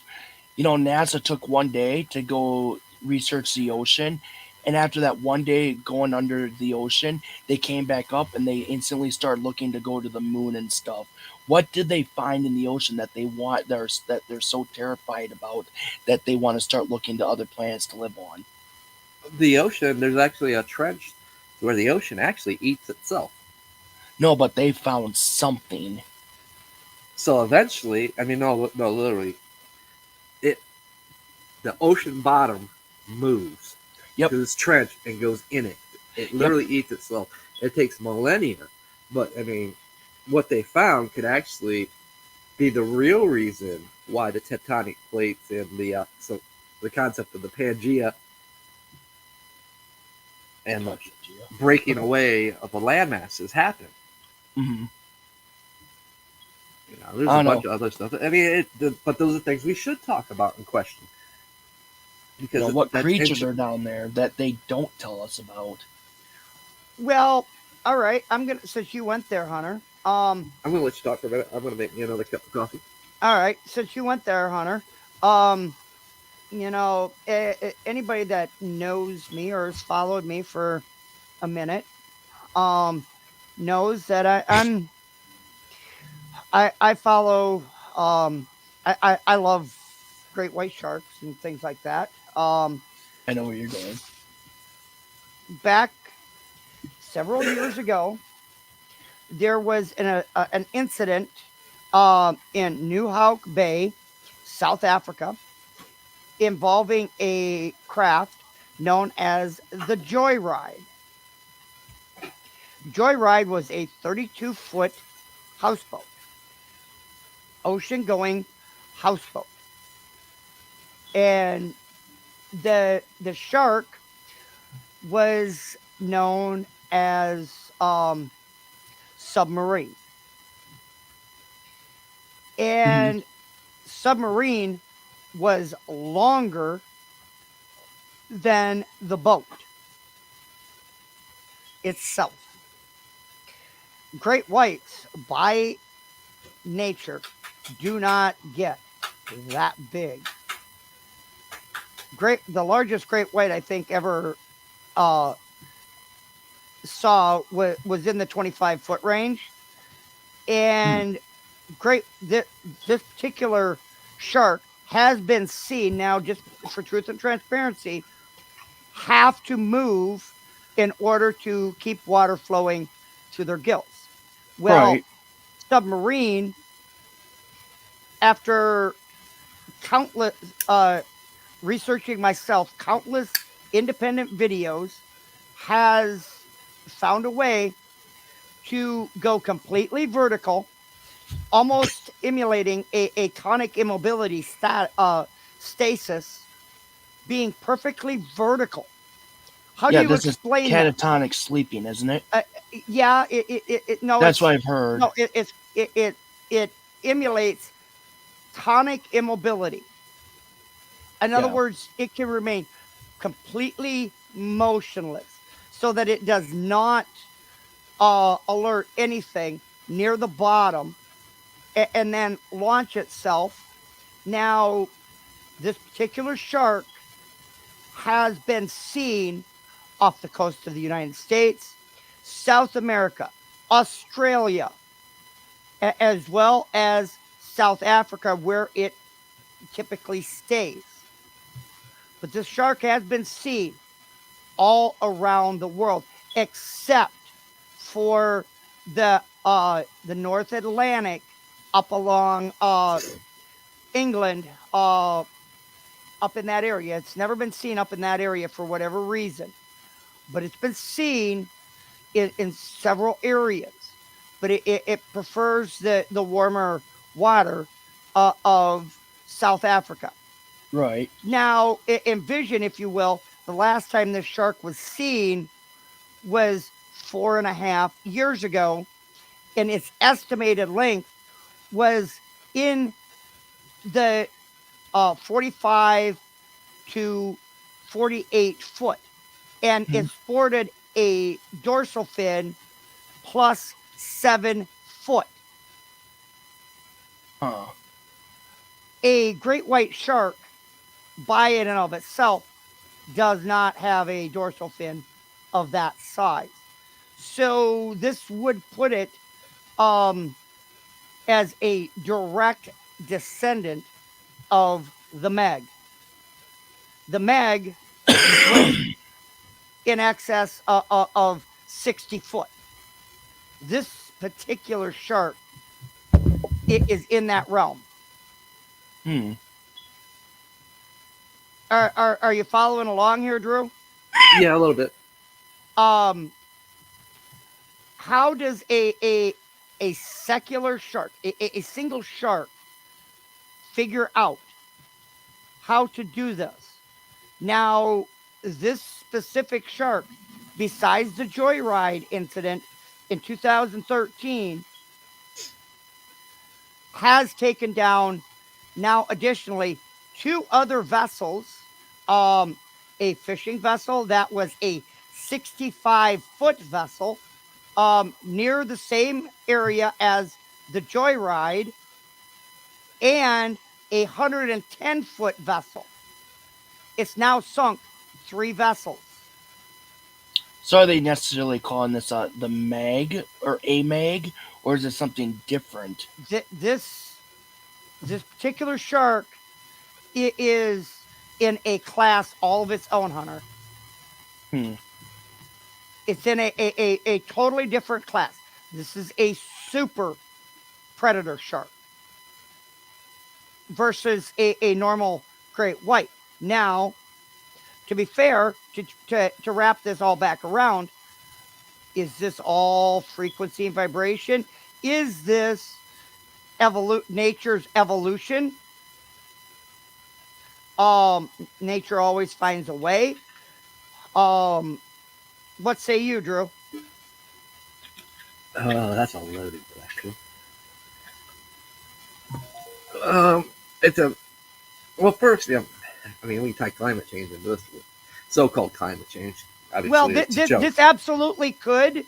NASA took one day to go research the ocean. And after that one day going under the ocean, they came back up and they instantly started looking to go to the moon and stuff. What did they find in the ocean that they want that they're so terrified about that they want to start looking to other planets to live on? The ocean. There's actually a trench where the ocean actually eats itself. No, but they found something. So eventually, I mean, no, literally, it the ocean bottom moves Yep, to this trench and goes in it. It yep. literally eats itself. It takes millennia, but I mean, what they found could actually be the real reason why the tectonic plates and the concept of the Pangea and the Gotcha, Gia. breaking away of the land masses happen. Hmm. There's I a don't bunch know. of other stuff. I mean, but those are things we should talk about and question because What that's creatures are down there that they don't tell us about? Well, all right. I'm gonna since you went there, Hunter. I'm gonna let you talk for a minute. I'm gonna make me another cup of coffee. All right. Since you went there, Hunter. Um, anybody that knows me or has followed me for a minute, um, knows that I'm I follow. I love great white sharks and things like that. I know where you're going. Back several years ago, there was an incident in New Hawk Bay, South Africa, involving a craft known as the Joyride. Joyride was a 32-foot houseboat, ocean going houseboat. And the shark was known as submarine. Hmm. And submarine was longer than the boat itself. Great whites, by nature, do not get that big. The largest great white I think ever uh, saw was in the 25-foot range, Hmm. and this particular shark has been seen now, just for truth and transparency, have to move in order to keep water flowing to their gills. Well, Right. submarine, after countless researching myself, countless independent videos, has found a way to go completely vertical, almost emulating a tonic immobility stasis, being perfectly vertical. How do Yeah, you this is explain that? catatonic sleeping, isn't it? Uh, yeah, no, That's what I've heard. it emulates tonic immobility. In other Yeah. words, it can remain completely motionless so that it does not alert anything near the bottom, and then launch itself. Now, this particular shark has been seen off the coast of the United States, South America, Australia, as well as South Africa, where it typically stays. But this shark has been seen all around the world, except for the North Atlantic, up along England, up in that area. It's never been seen up in that area for whatever reason, but it's been seen in several areas. But it prefers the warmer water of South Africa. Right. Now, envision, if you will, the last time this shark was seen was 4.5 years ago, and its estimated length was in the 45 to 48 foot, and Hmm. it sported a dorsal fin plus 7 foot. Huh. A great white shark, by in and of itself, does not have a dorsal fin of that size. So this would put it um, as a direct descendant of the Meg. The Meg was in excess of 60 foot. This particular shark is in that realm. Hmm. Are you following along here, Drew? Yeah, a little bit. Um, how does a secular shark, a single shark, figure out how to do this? Now, this specific shark, besides the Joyride incident in 2013, has taken down now additionally two other vessels, um, a fishing vessel that was a 65-foot vessel near the same area as the Joyride, and a 110-foot vessel. It's now sunk three vessels. So are they necessarily calling this the mag or a mag, or is it something different? This particular shark is in a class all of its own, Hunter. Hmm. It's in a totally different class. This is a super predator shark versus a normal great white. Now, to be fair, to wrap this all back around, is this all frequency and vibration? Is this nature's evolution? Nature always finds a way. Um, what say you, Drew? Oh, that's a loaded question. Um, it's a well. First, yeah, I mean, we tie climate change into this so-called climate change. Well, Obviously, it's a joke. this absolutely could.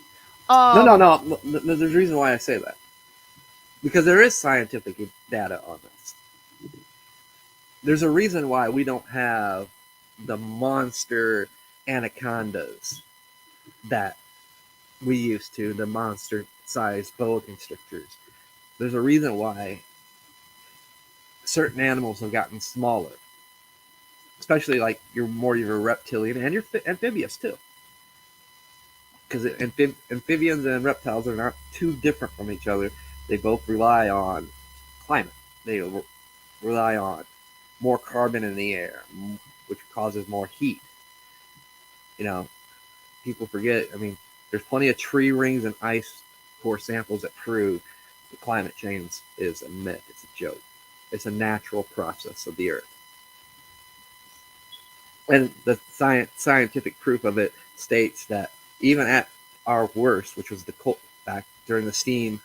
No. There's a reason why I say that, because there is scientific data on this. There's a reason why we don't have the monster anacondas that we used to, the monster-sized boa constrictors. There's a reason why certain animals have gotten smaller, especially like your reptilian and your amphibious too. Because amphibians and reptiles are not too different from each other. They both rely on climate. They rely on more carbon in the air, which causes more heat. You know, people forget. I mean, there's plenty of tree rings and ice core samples that prove that climate change is a myth. It's a joke. It's a natural process of the Earth. And the scientific proof of it states that even at our worst, which was the coal, back during the steam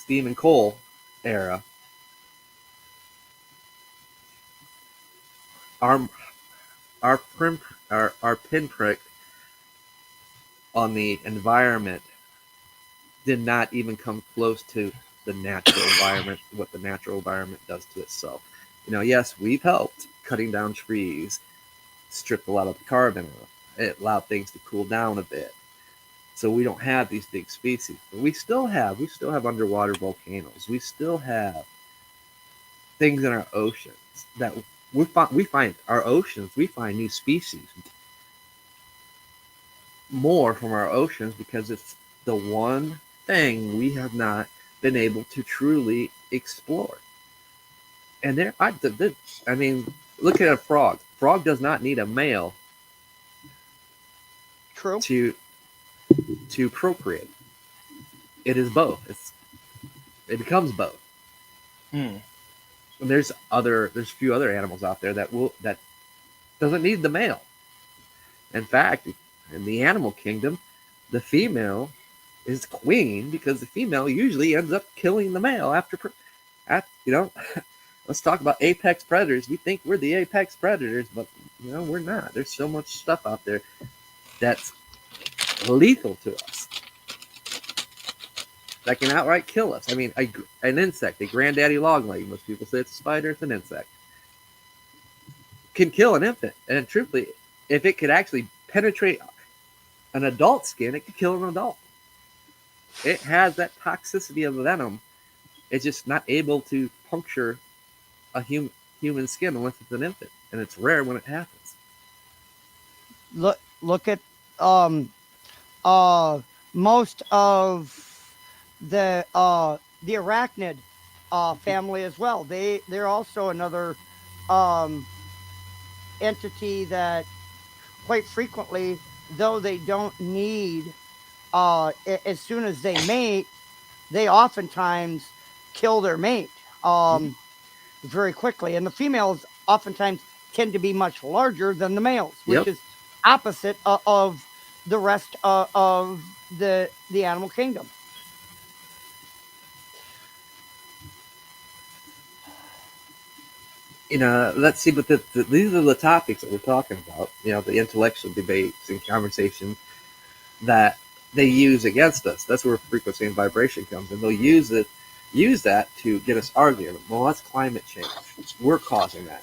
and coal era, our our our pinprick on the environment did not even come close to the natural environment, what the natural environment does to itself. Yes, we've helped cutting down trees, stripped a lot of the carbon off. It allowed things to cool down a bit. So we don't have these big species. But we still have underwater volcanoes. We still have things in our oceans that we find our oceans, we find new species more from our oceans because it's the one thing we have not been able to truly explore. And I mean, look at a frog. Frog does not need a male True. to procreate. It is both. It becomes both. Hmm. And there's a few other animals out there that doesn't need the male. In fact, in the animal kingdom, the female is queen because the female usually ends up killing the male after let's talk about apex predators. We think we're the apex predators, but we're not. There's so much stuff out there that's lethal to us, that can outright kill us. I mean, an insect, a granddaddy longleg, most people say it's a spider, it's an insect, can kill an infant. And truthfully, if it could actually penetrate an adult skin, it could kill an adult. It has that toxicity of venom. It's just not able to puncture a human skin unless it's an infant, and it's rare when it happens. Look at um most of the arachnid family as well. They're also another um entity that quite frequently, though they don't need as soon as they mate, they oftentimes kill their mate very quickly. And the females oftentimes tend to be much larger than the males, which Yep. is opposite of the rest of the animal kingdom. Let's see, but these are the topics that we're talking about. The intellectual debates and conversations that they use against us. That's where frequency and vibration comes in. They'll use that to get us arguing. Well, that's climate change. We're causing that.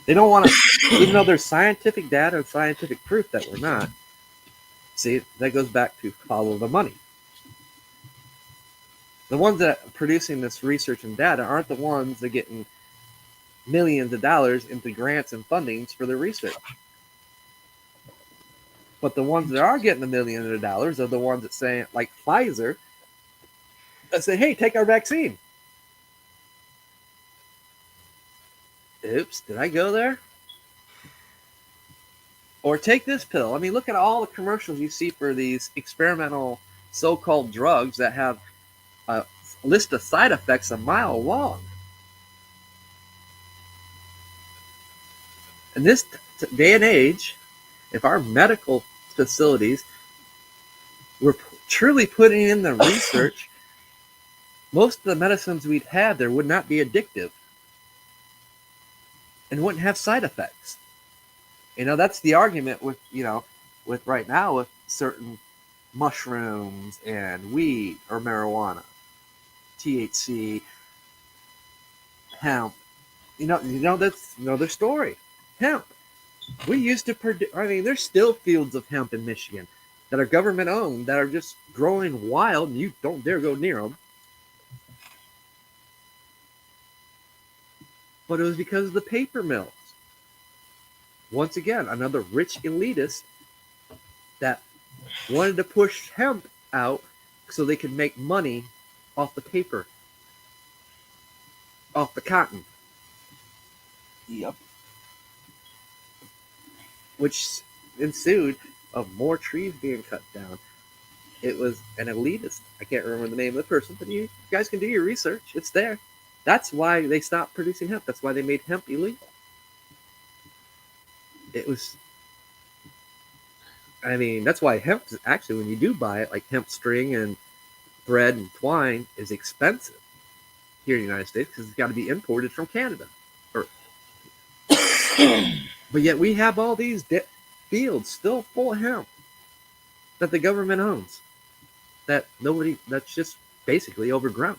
They don't want to, even though there's scientific data and scientific proof that we're not. See, that goes back to follow the money. The ones that are producing this research and data aren't the ones that are getting millions of dollars into grants and fundings for their research. But the ones that are getting the millions of dollars are the ones that say, like Pfizer, that say, hey, take our vaccine. Oops, did I go there? Or take this pill. I mean, look at all the commercials you see for these experimental so-called drugs that have a list of side effects a mile long. In this day and age, if our medical facilities were truly putting in the research, most of the medicines we'd have there would not be addictive and wouldn't have side effects. That's the argument with, with right now with certain mushrooms and weed or marijuana, THC, hemp. That's another story. Hemp. We used to produce, there's still fields of hemp in Michigan that are government owned that are just growing wild and you don't dare go near them. But it was because of the paper mills. Once again, another rich elitist that wanted to push hemp out so they could make money off the paper, off the cotton. Yep. Which ensued of more trees being cut down. It was an elitist. I can't remember the name of the person, but you guys can do your research. It's there. That's why they stopped producing hemp. That's why they made hemp illegal. That's why hemp is actually, when you do buy it, like hemp string and thread and twine, is expensive here in the United States because it's got to be imported from Canada. But yet we have all these fields still full of hemp that the government owns, that's just basically overgrown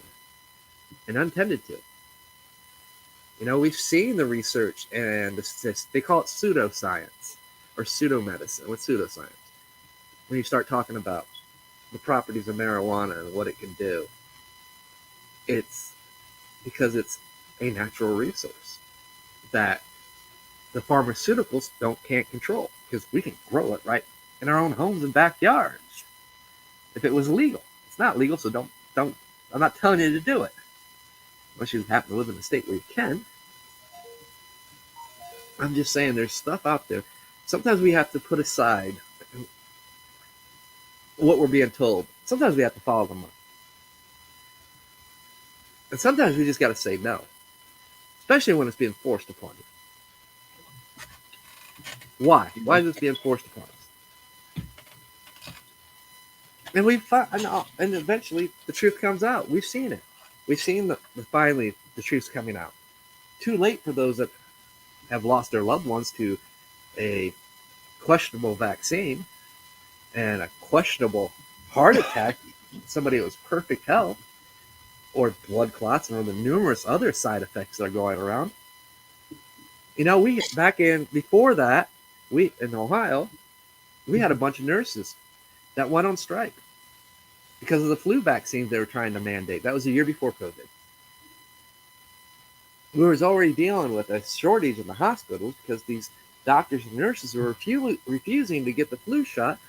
and untended to. We've seen the research and they call it pseudoscience or pseudomedicine. What's pseudoscience? When you start talking about the properties of marijuana and what it can do, it's because it's a natural resource that the pharmaceuticals can't control because we can grow it right in our own homes and backyards. If it was legal, it's not legal, so don't. I'm not telling you to do it unless you happen to live in a state where you can. I'm just saying there's stuff out there. Sometimes we have to put aside what we're being told. Sometimes we have to follow the money. And sometimes we just got to say no, especially when it's being forced upon you. Why? Why is this being forced upon us? And and eventually the truth comes out. We've seen it. We've seen finally the truth's coming out. Too late for those that have lost their loved ones to a questionable vaccine and a questionable heart attack, somebody that was perfect health, or blood clots, and the numerous other side effects that are going around. Before that, in Ohio, we had a bunch of nurses that went on strike because of the flu vaccines they were trying to mandate. That was a year before COVID. We was already dealing with a shortage in the hospitals because these doctors and nurses were refusing to get the flu shot,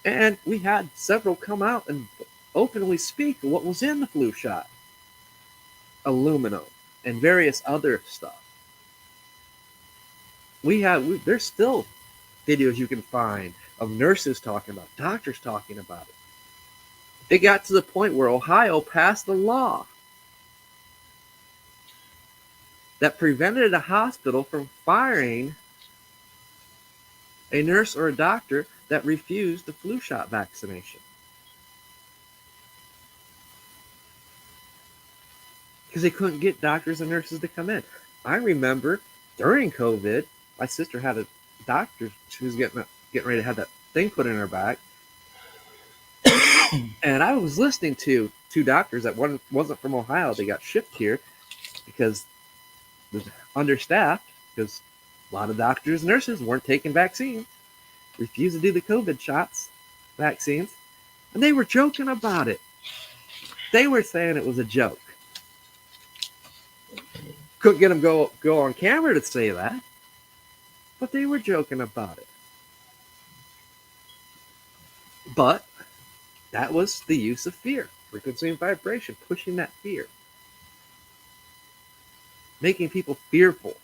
and we had several come out and openly speak of what was in the flu shot. Aluminum and various other stuff. There's still videos you can find of nurses talking about, doctors talking about it. It got to the point where Ohio passed a law that prevented a hospital from firing a nurse or a doctor that refused the flu shot vaccination. Because they couldn't get doctors and nurses to come in. I remember during COVID, my sister had a doctor. She was getting ready to have that thing put in her back. And I was listening to two doctors that one wasn't from Ohio. They got shipped here because they're understaffed, because a lot of doctors and nurses weren't taking vaccines, refused to do the COVID shots. vaccines, and they were joking about it. They were saying it was a joke. Couldn't get them go on camera to say that, but they were joking about it. But that was the use of fear, frequency and vibration, pushing that fear, making people fearful.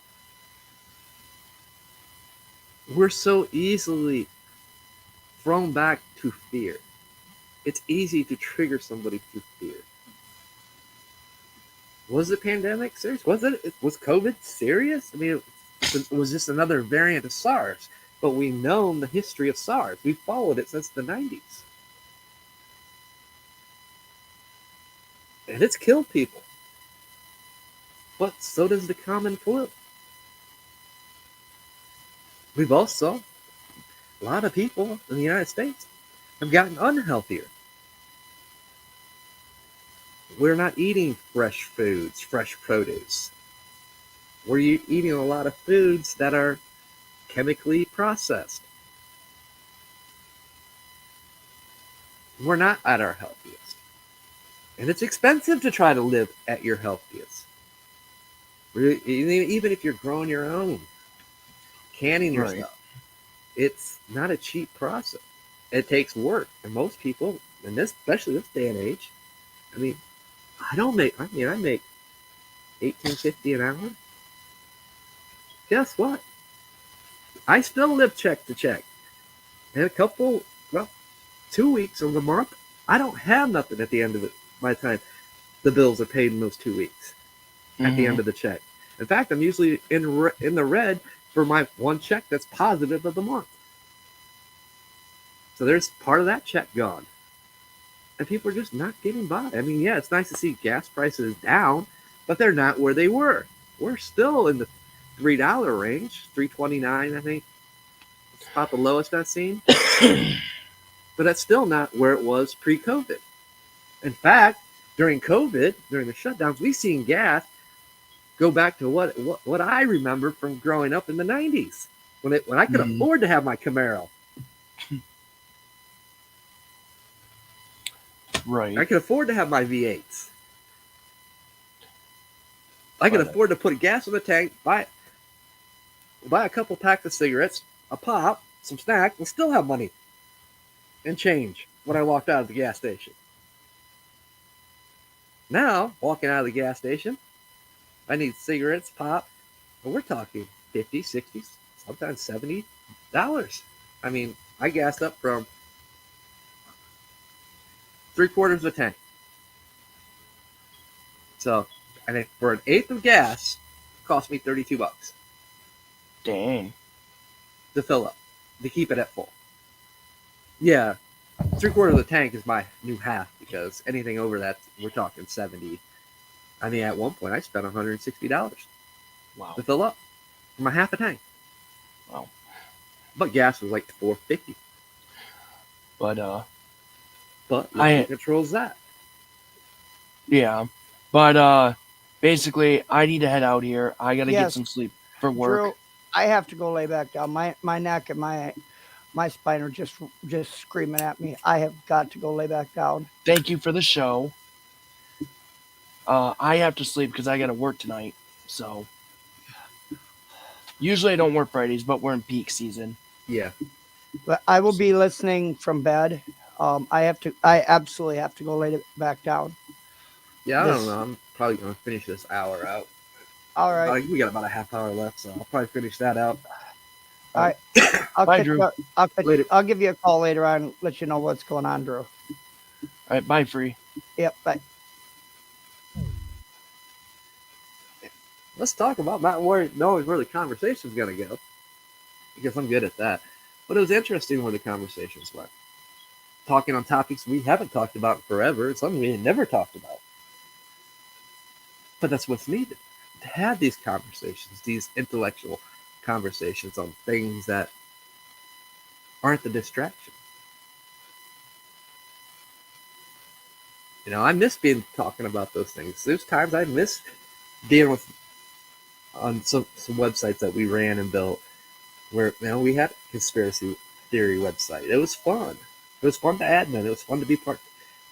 We're so easily thrown back to fear. It's easy to trigger somebody through fear. Was the pandemic serious? Was COVID serious? I mean, it was just another variant of SARS. But we've known the history of SARS. We've followed it since the 90s. And it's killed people. But so does the common flu. We've also, a lot of people in the United States have gotten unhealthier. We're not eating fresh foods, fresh produce. We're eating a lot of foods that are chemically processed. We're not at our healthiest. And it's expensive to try to live at your healthiest. Even if you're growing your own, canning your stuff, it's not a cheap process. It takes work. And most people, and especially this day and age, I mean, I make $18.50 an hour. Guess what? I still live check to check. And 2 weeks of the month, I don't have nothing at the end of it by the time the bills are paid in those 2 weeks at the end of the check. In fact, I'm usually in the red for my one check that's positive of the month. So there's part of that check gone. And people are just not getting by. I mean, yeah, it's nice to see gas prices down, but they're not where they were. We're still in the $3 range, $3.29, I think. It's about the lowest I've seen. But that's still not where it was pre-COVID. In fact, during COVID, during the shutdowns, we've seen gas go back to what I remember from growing up in the 90s, when I could afford to have my Camaro. Right. I could afford to have my V8s. I could afford to put gas in the tank, buy a couple packs of cigarettes, a pop, some snacks, and still have money and change when I walked out of the gas station. Now, walking out of the gas station, I need cigarettes, pop, and we're talking $50, $60, sometimes $70. I mean, I gassed up from 3/4 of a tank. So, and for an eighth of gas, it cost me $32. Dang. To fill up, to keep it at full. Yeah, 3/4 of the tank is my new half, because anything over that, we're talking 70. I mean, at one point, I spent $160 to fill up for my half a tank. Wow. But gas was like $4.50. But what controls that? Yeah. But basically, I need to head out here. I got to get some sleep for work. Drew, I have to go lay back down. My neck and my spine are just screaming at me. I have got to go lay back down. Thank you for the show. I have to sleep because I got to work tonight. So usually I don't work Fridays, but we're in peak season. Yeah. But I will be listening from bed. I absolutely have to go lay back down. Yeah, I don't know. I'm probably going to finish this hour out. All right. We got about a half hour left, so I'll probably finish that out. All right. Bye, Drew. I'll give you a call later on and let you know what's going on, Drew. All right. Bye, Free. Yep. Bye. Let's talk about not knowing where the conversation's going to go, because I'm good at that. But it was interesting where the conversations went. Talking on topics we haven't talked about in forever. It's something we had never talked about. But that's what's needed. To have these conversations, these intellectual conversations on things that aren't the distraction. You know, I miss talking about those things. There's times I miss dealing with on some websites that we ran and built where, we had a conspiracy theory website. It was fun. It was fun to admin. It was fun to be part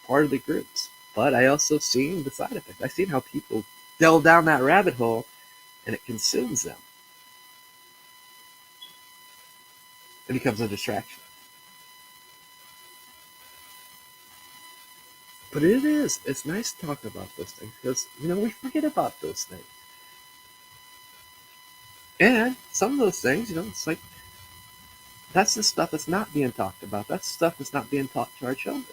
of the groups. But I also seen the side effects. I seen how people delve down that rabbit hole and it consumes them. It becomes a distraction. But it is. It's nice to talk about those things because, we forget about those things. And some of those things, it's like that's the stuff that's not being talked about. That's the stuff that's not being taught to our children.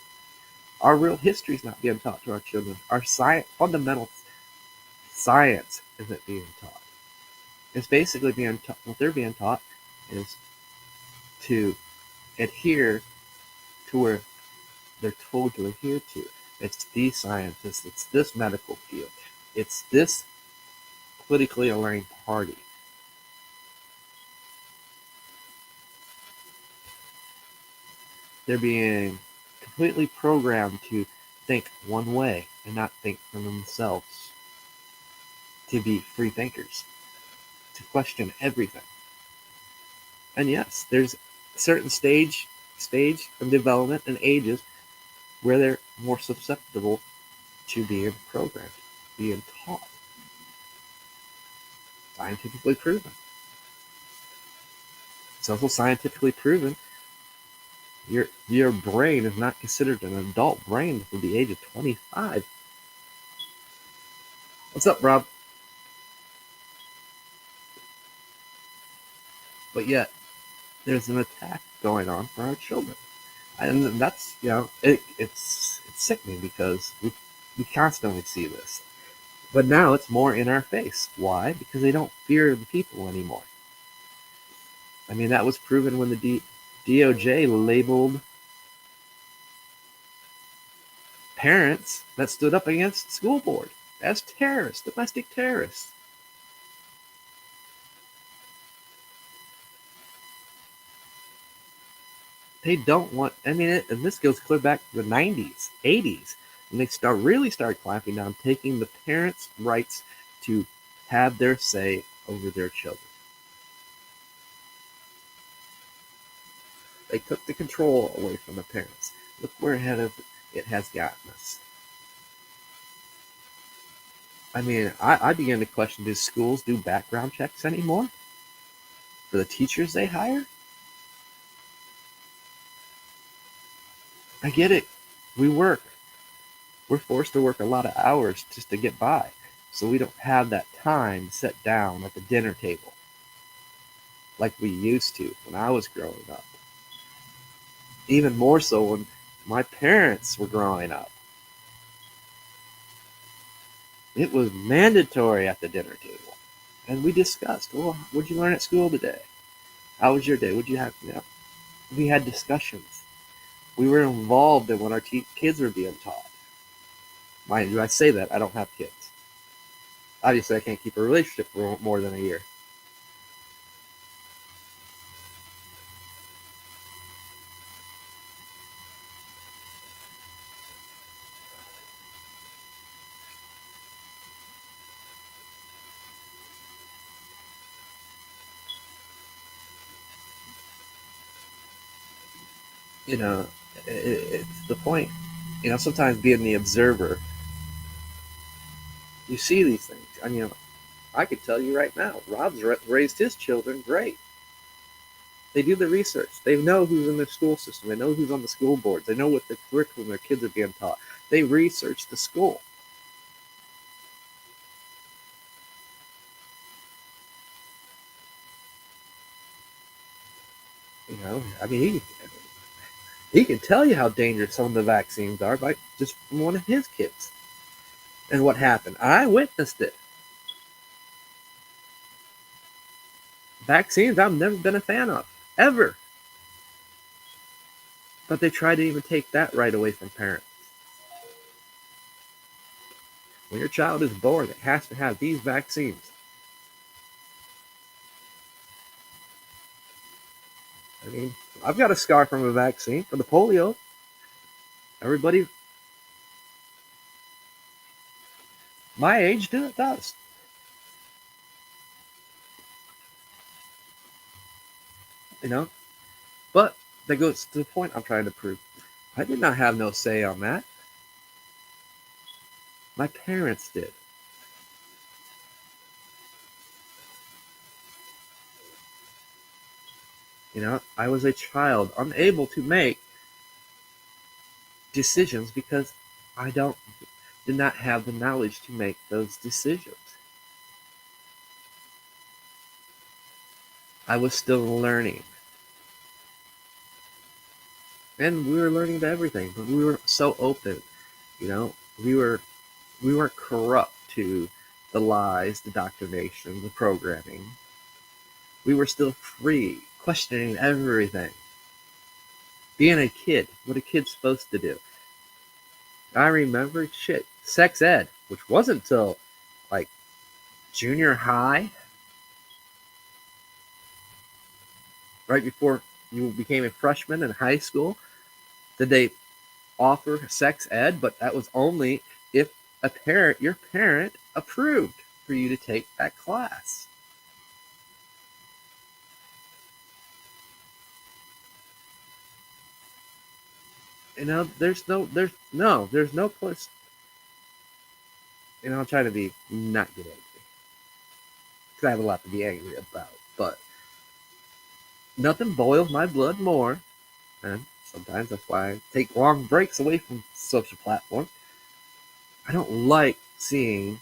Our real history is not being taught to our children. Our fundamental science isn't being taught. It's basically being taught. What they're being taught is to adhere to where they're told to adhere to. It's these scientists. It's this medical field. It's this politically aligned party. They're being completely programmed to think one way and not think for themselves. To be free thinkers. To question everything. And yes, there's a certain stage of development and ages where they're more susceptible to being programmed, being taught. Scientifically proven. It's also scientifically proven your brain is not considered an adult brain until the age of 25. What's up, Rob? But yet, there's an attack going on for our children. And that's, it's sickening because we constantly see this. But now it's more in our face. Why? Because they don't fear the people anymore. I mean, that was proven when the DOJ labeled parents that stood up against the school board as terrorists, domestic terrorists. They don't want, and this goes clear back to the 90s, 80s, when they really started clamping down, taking the parents' rights to have their say over their children. They took the control away from the parents. Look where it has gotten us. I mean, I began to question, do schools do background checks anymore for the teachers they hire? I get it. We're forced to work a lot of hours just to get by. So we don't have that time to sit down at the dinner table like we used to when I was growing up. Even more so when my parents were growing up. It was mandatory at the dinner table. And we discussed, well, what'd you learn at school today? How was your day? What'd you have? We had discussions. We were involved in what our kids were being taught. Mind you, I say that, I don't have kids. Obviously, I can't keep a relationship for more than a year. It's the point. Sometimes being the observer, you see these things. And, I could tell you right now, Rob's raised his children great. They do the research. They know who's in the school system. They know who's on the school boards. They know what the curriculum their kids are being taught. They research the school. He can tell you how dangerous some of the vaccines are by just from one of his kids. And what happened? I witnessed it. Vaccines I've never been a fan of. Ever. But they try to even take that right away from parents. When your child is born, it has to have these vaccines. I've got a scar from a vaccine for the polio. Everybody my age does. But that goes to the point I'm trying to prove. I did not have no say on that. My parents did. I was a child, unable to make decisions because I did not have the knowledge to make those decisions. I was still learning. And we were learning to everything, but we were so open, you know. We weren't corrupt to the lies, the indoctrination, the programming. We were still free, questioning everything. Being a kid, what a kid's supposed to do. I remember sex ed, which wasn't till like junior high, right before you became a freshman in high school, did they offer sex ed, but that was only if your parent approved for you to take that class. There's no place. I'm trying to be not get angry because I have a lot to be angry about, but nothing boils my blood more, and sometimes that's why I take long breaks away from social platforms. I don't like seeing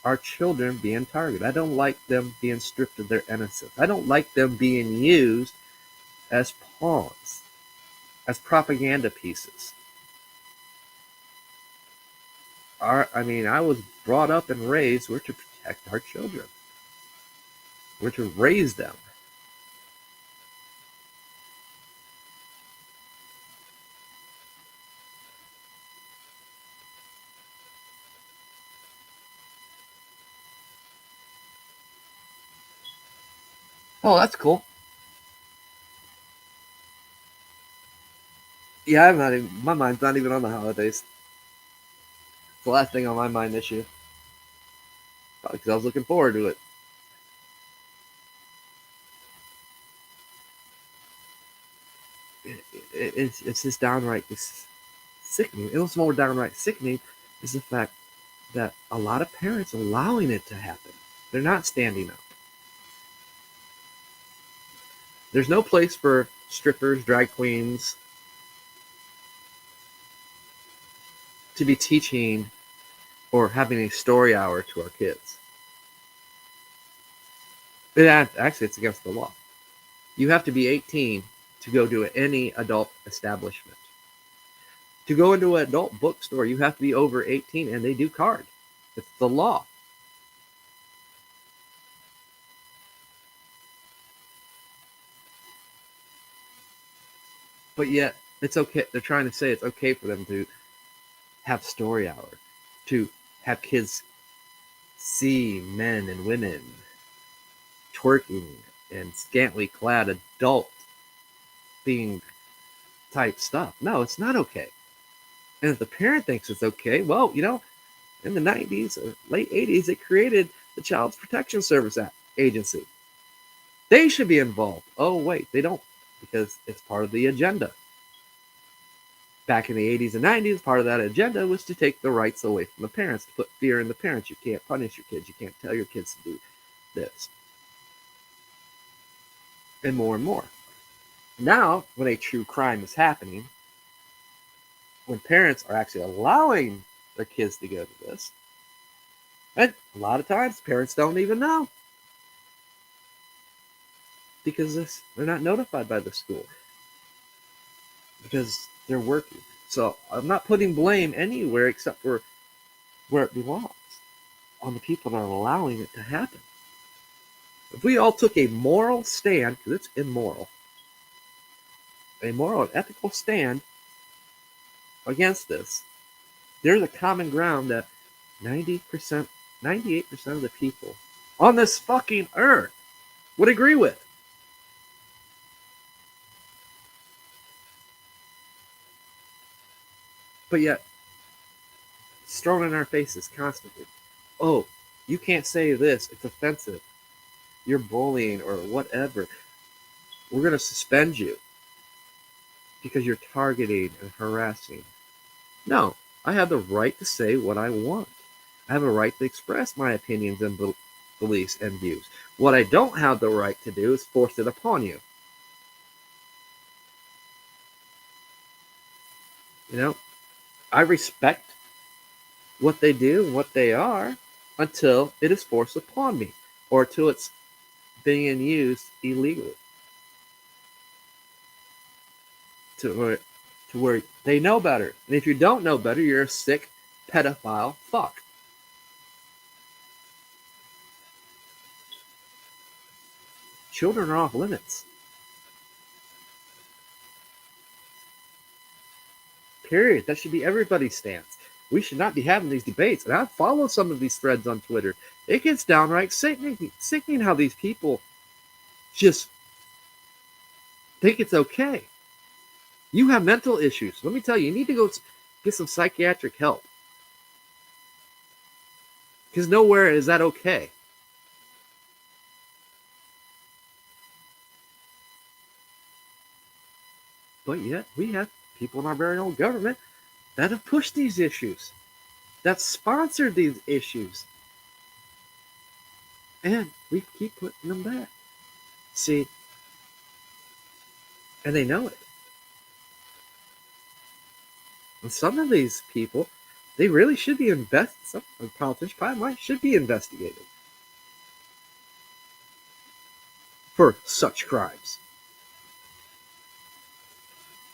our children being targeted. I don't like them being stripped of their innocence. I don't like them being used as pawns, as propaganda pieces. I was brought up and raised, we're to protect our children. We're to raise them. Oh, that's cool. Yeah, my mind's not even on the holidays. It's the last thing on my mind this year. Probably because I was looking forward to it. It's just downright sickening. It was more downright sickening is the fact that a lot of parents are allowing it to happen. They're not standing up. There's no place for strippers, drag queens to be teaching or having a story hour to our kids. Actually, it's against the law. You have to be 18 to go to any adult establishment. To go into an adult bookstore, you have to be over 18, and they do card. It's the law. But yet, it's okay. They're trying to say it's okay for them to have story hour, to have kids see men and women twerking and scantily clad adult being type stuff. No, it's not okay. And if the parent thinks it's okay, well, in the 90s or late 80s, they created the Child Protection Service Agency. They should be involved. Oh, wait, they don't, because it's part of the agenda. Back in the 80s and 90s, part of that agenda was to take the rights away from the parents, to put fear in the parents. You can't punish your kids. You can't tell your kids to do this. And more. Now, when a true crime is happening, when parents are actually allowing their kids to go to this, and a lot of times parents don't even know because they're not notified by the school because they're working. So I'm not putting blame anywhere except for where it belongs, on the people that are allowing it to happen. If we all took a moral stand, because it's immoral, a moral and ethical stand against this, there's a common ground that 90%, 98% of the people on this fucking earth would agree with. But yet, it's thrown in our faces constantly. Oh, you can't say this, it's offensive. You're bullying or whatever. We're going to suspend you. because you're targeting and harassing. No, I have the right to say what I want. I have a right to express my opinions and beliefs and views. What I don't have the right to do is force it upon you. You know, I respect what they do and what they are until it is forced upon me or until it's being used illegally to where they know better. And if you don't know better, you're a sick pedophile fuck. Children are off limits. Period. That should be everybody's stance. We should not be having these debates. And I follow some of these threads on Twitter. It gets downright sickening how these people just think it's okay. You have mental issues. Let me tell you, you need to go get some psychiatric help. Because nowhere is that okay. But yet, we have people in our very own government that have pushed these issues, that sponsored these issues. And we keep putting them back. See, and they know it. And some of these people, they really should be some politicians probably should be investigated for such crimes.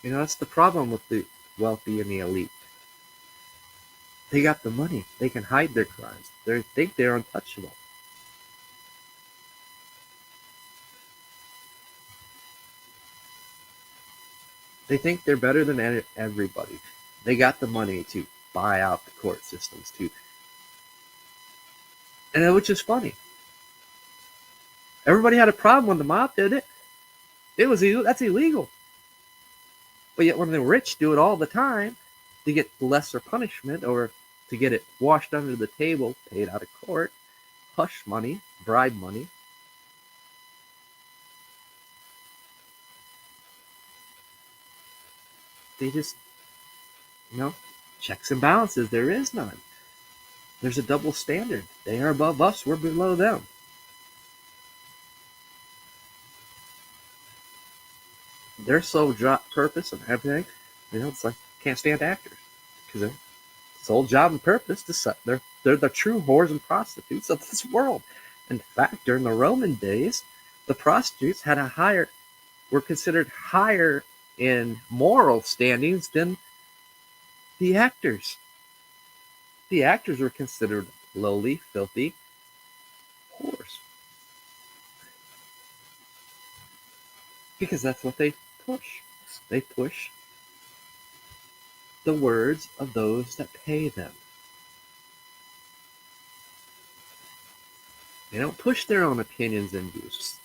You know, that's the problem with the wealthy and the elite. They got the money. They can hide their crimes. They think they're untouchable. They think they're better than everybody. They got the money to buy out the court systems too. And which is funny. Everybody had a problem when the mob did it. It was that's illegal. But yet when the rich do it all the time to get lesser punishment or to get it washed under the table, paid out of court, hush money, bribe money, they just, checks and balances. There is none. There's a double standard. They are above us. We're below them. Their sole purpose and everything, it's like can't stand actors because their sole job and purpose they're the true whores and prostitutes of this world. In fact, during the Roman days, the prostitutes were considered higher in moral standings than the actors. The actors were considered lowly, filthy whores because that's what they push. They push the words of those that pay them. They don't push their own opinions and views.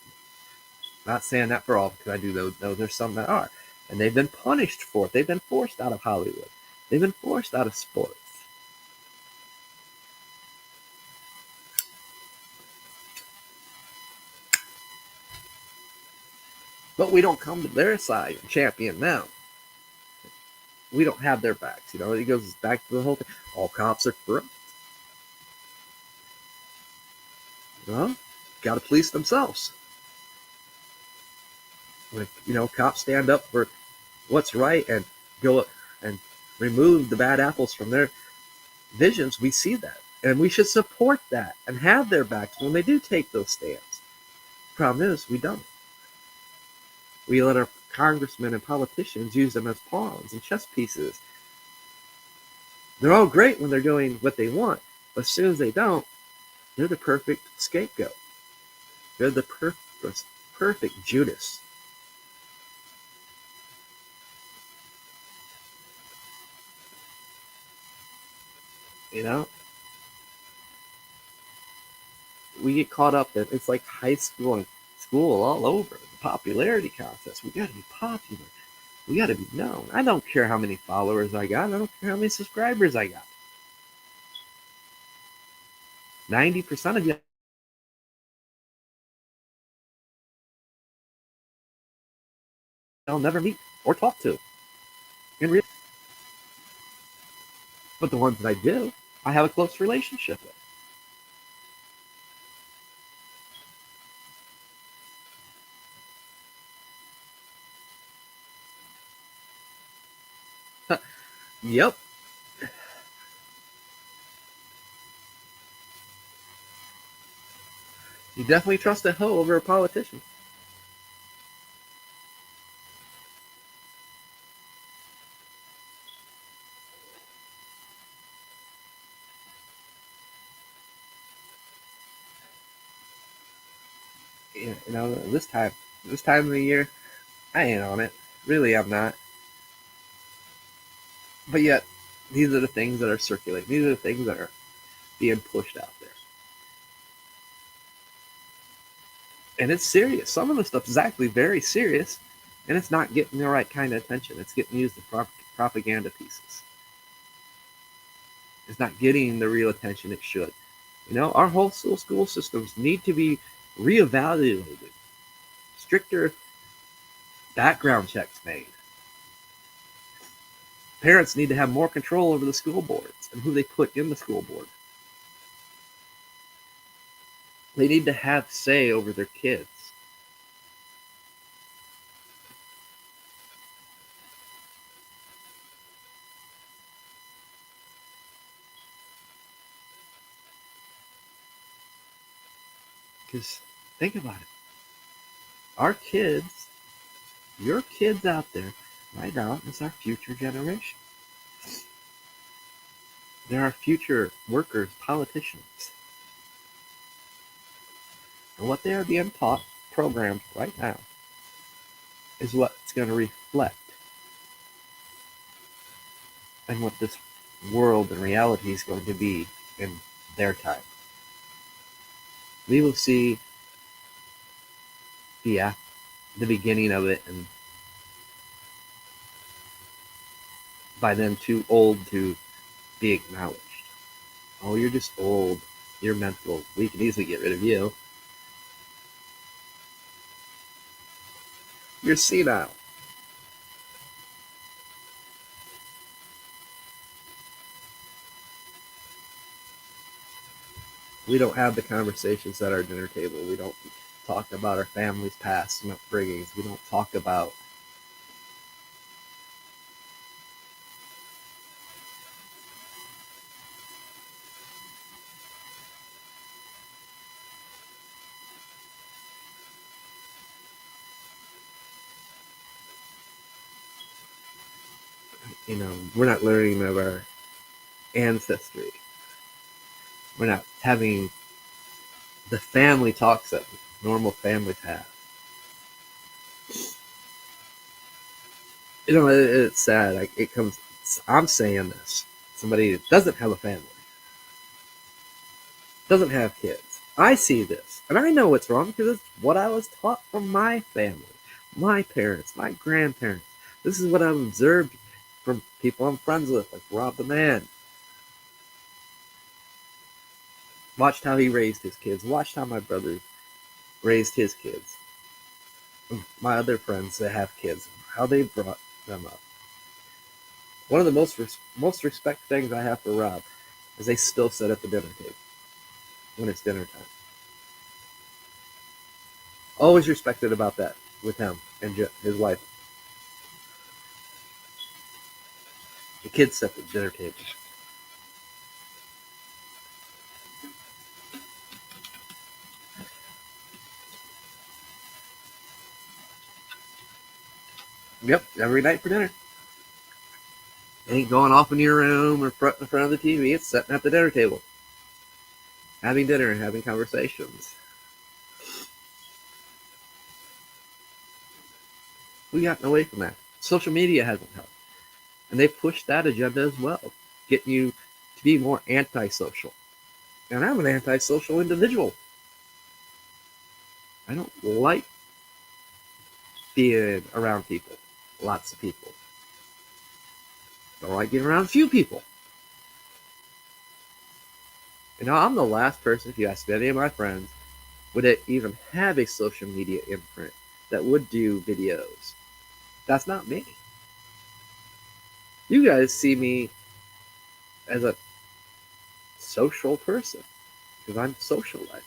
Not saying that for all, because I do know there's some that are. And they've been punished for it. They've been forced out of Hollywood. They've been forced out of sports. But we don't come to their side and champion them. We don't have their backs. It goes back to the whole thing. All cops are corrupt. Well, got to police themselves. When, cops stand up for what's right and go and remove the bad apples from their visions, we see that. And we should support that and have their backs when they do take those stands. The problem is, we don't. We let our congressmen and politicians use them as pawns and chess pieces. They're all great when they're doing what they want, but as soon as they don't, they're the perfect scapegoat. They're the perfect Judas. We get caught up in it's like high school and school all over. The popularity contest. We got to be popular. We got to be known. I don't care how many followers I got. I don't care how many subscribers I got. 90% of you I'll never meet or talk to. in real, but the ones that I do, I have a close relationship with. Yep. You definitely trust a hoe over a politician. You know, this time of the year, I ain't on it. Really, I'm not. But yet, these are the things that are circulating. These are the things that are being pushed out there. And it's serious. Some of the stuff is actually very serious, and it's not getting the right kind of attention. It's getting used as propaganda pieces. It's not getting the real attention it should. You know, our whole school systems need to be reevaluated. Stricter background checks made. Parents need to have more control over the school boards and who they put in the school board. They need to have say over their kids. Because think about it. Our kids, your kids out there right now, is our future generation. They're our future workers, politicians. And what they are being taught, programmed right now, is what's going to reflect and what this world and reality is going to be in their time. We will see the beginning of it, and by then too old to be acknowledged. Oh, you're just old. You're mental. We can easily get rid of you. You're senile. We don't have the conversations at our dinner table. We don't talk about our family's past and upbringings. We don't talk about we're not learning of our ancestry. We're not having the family talks that normal families have. It's sad. Like it comes. I'm saying this. Somebody that doesn't have a family, doesn't have kids. I see this, and I know what's wrong because it's what I was taught from my family, my parents, my grandparents. This is what I've observed from people I'm friends with, like Rob the Man. Watched how he raised his kids. Watched how my brother raised his kids. My other friends that have kids, how they brought them up. One of the most respect things I have for Rob is they still sit at the dinner table when it's dinner time. Always respected about that with him and his wife. The kids sit at the dinner table. Yep, every night for dinner. Ain't going off in your room or in front of the TV. It's sitting at the dinner table, having dinner and having conversations. We've gotten away from that. Social media hasn't helped. And they pushed that agenda as well, getting you to be more antisocial. And I'm an antisocial individual. I don't like being around people, lots of people. I don't like being around few people. I'm the last person, if you ask any of my friends, would it even have a social media imprint that would do videos. That's not me. You guys see me as a social person because I'm socializing.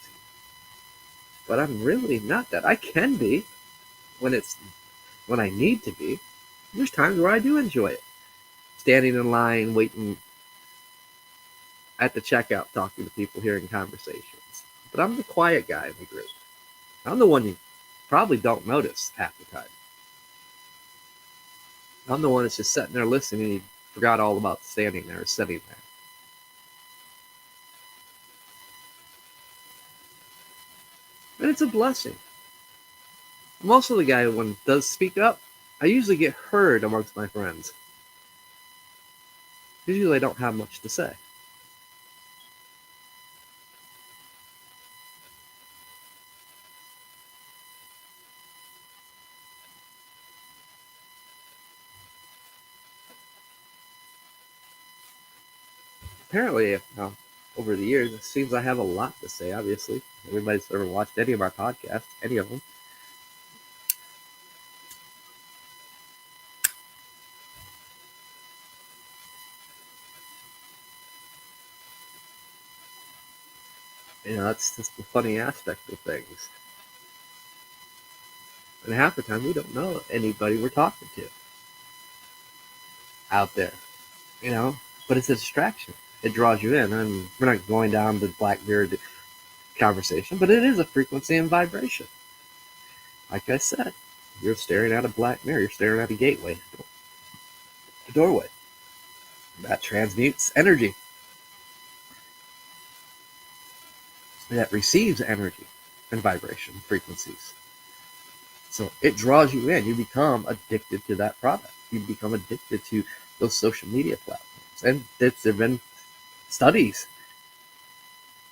But I'm really not that. I can be when I need to be. There's times where I do enjoy it. Standing in line, waiting at the checkout, talking to people, hearing conversations. But I'm the quiet guy in the group. I'm the one you probably don't notice half the time. I'm the one that's just sitting there listening and you forgot all about standing there or sitting there. And it's a blessing. Most of the guy when does speak up, I usually get heard amongst my friends. Usually I don't have much to say. Apparently, over the years, it seems I have a lot to say, obviously. Everybody's ever watched any of our podcasts, any of them. That's just the funny aspect of things. And half the time, we don't know anybody we're talking to out there, you know? But it's a distraction. It draws you in. And we're not going down the Blackbeard conversation, but it is a frequency and vibration. Like I said, you're staring at a black mirror. You're staring at a gateway, a doorway. That transmutes energy. That receives energy and vibration frequencies. So it draws you in. You become addicted to that product. You become addicted to those social media platforms. And there have been studies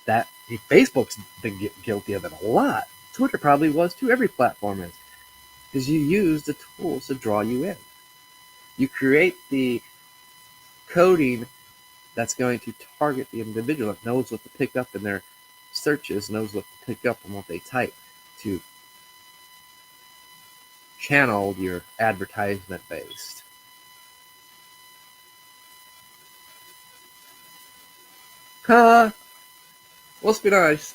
that Facebook's been guilty of it a lot. Twitter probably was too. Every platform is. Because you use the tools to draw you in. You create the coding that's going to target the individual that knows what to pick up in their searches, knows what to pick up in what they type to channel your advertisement based. Must be nice.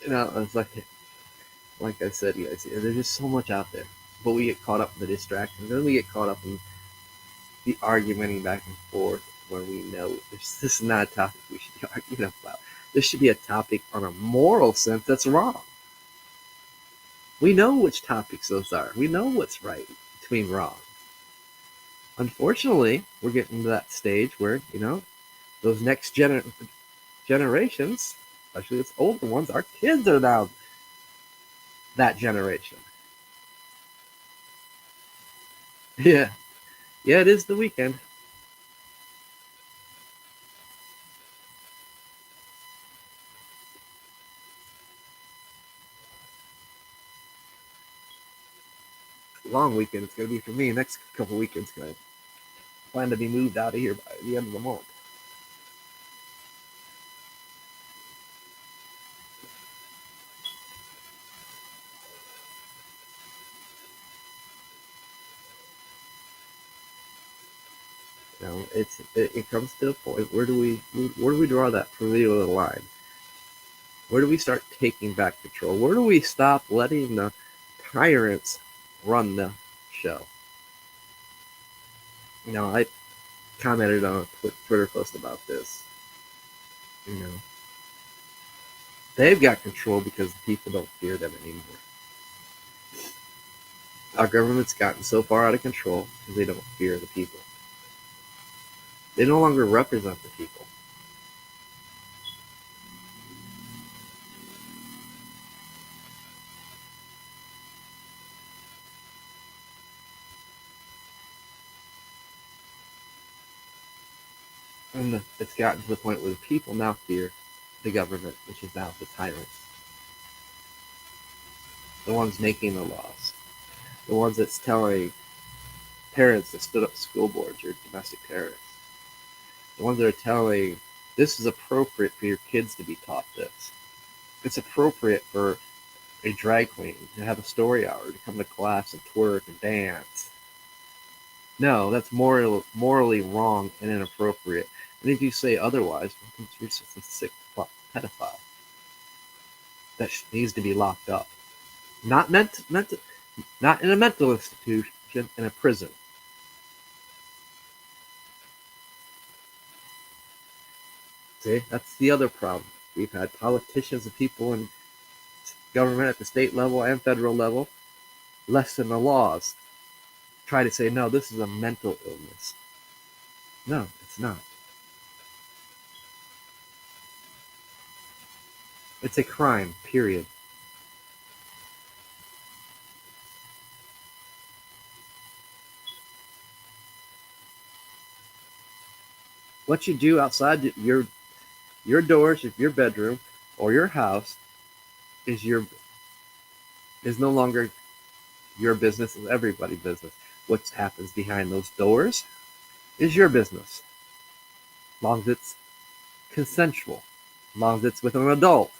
It's like I said, you guys, there's just so much out there. But we get caught up in the distractions. Then we get caught up in the arguing back and forth where we know this is not a topic we should be arguing about. This should be a topic on a moral sense that's wrong. We know which topics those are. We know what's right between wrong. Unfortunately, we're getting to that stage where, those next generations, especially its older ones, our kids are now that generation. Yeah. Yeah, it is the weekend. Long weekend it's going to be for me. Next couple weekends, I plan to be moved out of here by the end of the month. It comes to a point. Where do we draw that familiar line? Where do we start taking back control? Where do we stop letting the tyrants run the show? I commented on a Twitter post about this. They've got control because the people don't fear them anymore. Our government's gotten so far out of control because they don't fear the people. They no longer represent the people. And it's gotten to the point where the people now fear the government, which is now the tyrants. The ones making the laws. The ones that's telling parents that stood up school boards are domestic terrorists. The ones that are telling this is appropriate for your kids to be taught this. It's appropriate for a drag queen to have a story hour, to come to class and twerk and dance. No, that's morally wrong and inappropriate. And if you say otherwise, you're just a sick pedophile that needs to be locked up. Not not in a mental institution, in a prison. See, that's the other problem. We've had politicians and people in government at the state level and federal level lessen the laws. Try to say, no, this is a mental illness. No, it's not. It's a crime, period. What you do outside your doors of your bedroom or your house is no longer your business, it's everybody's business. What happens behind those doors is your business. As long as it's consensual, as long as it's with an adult.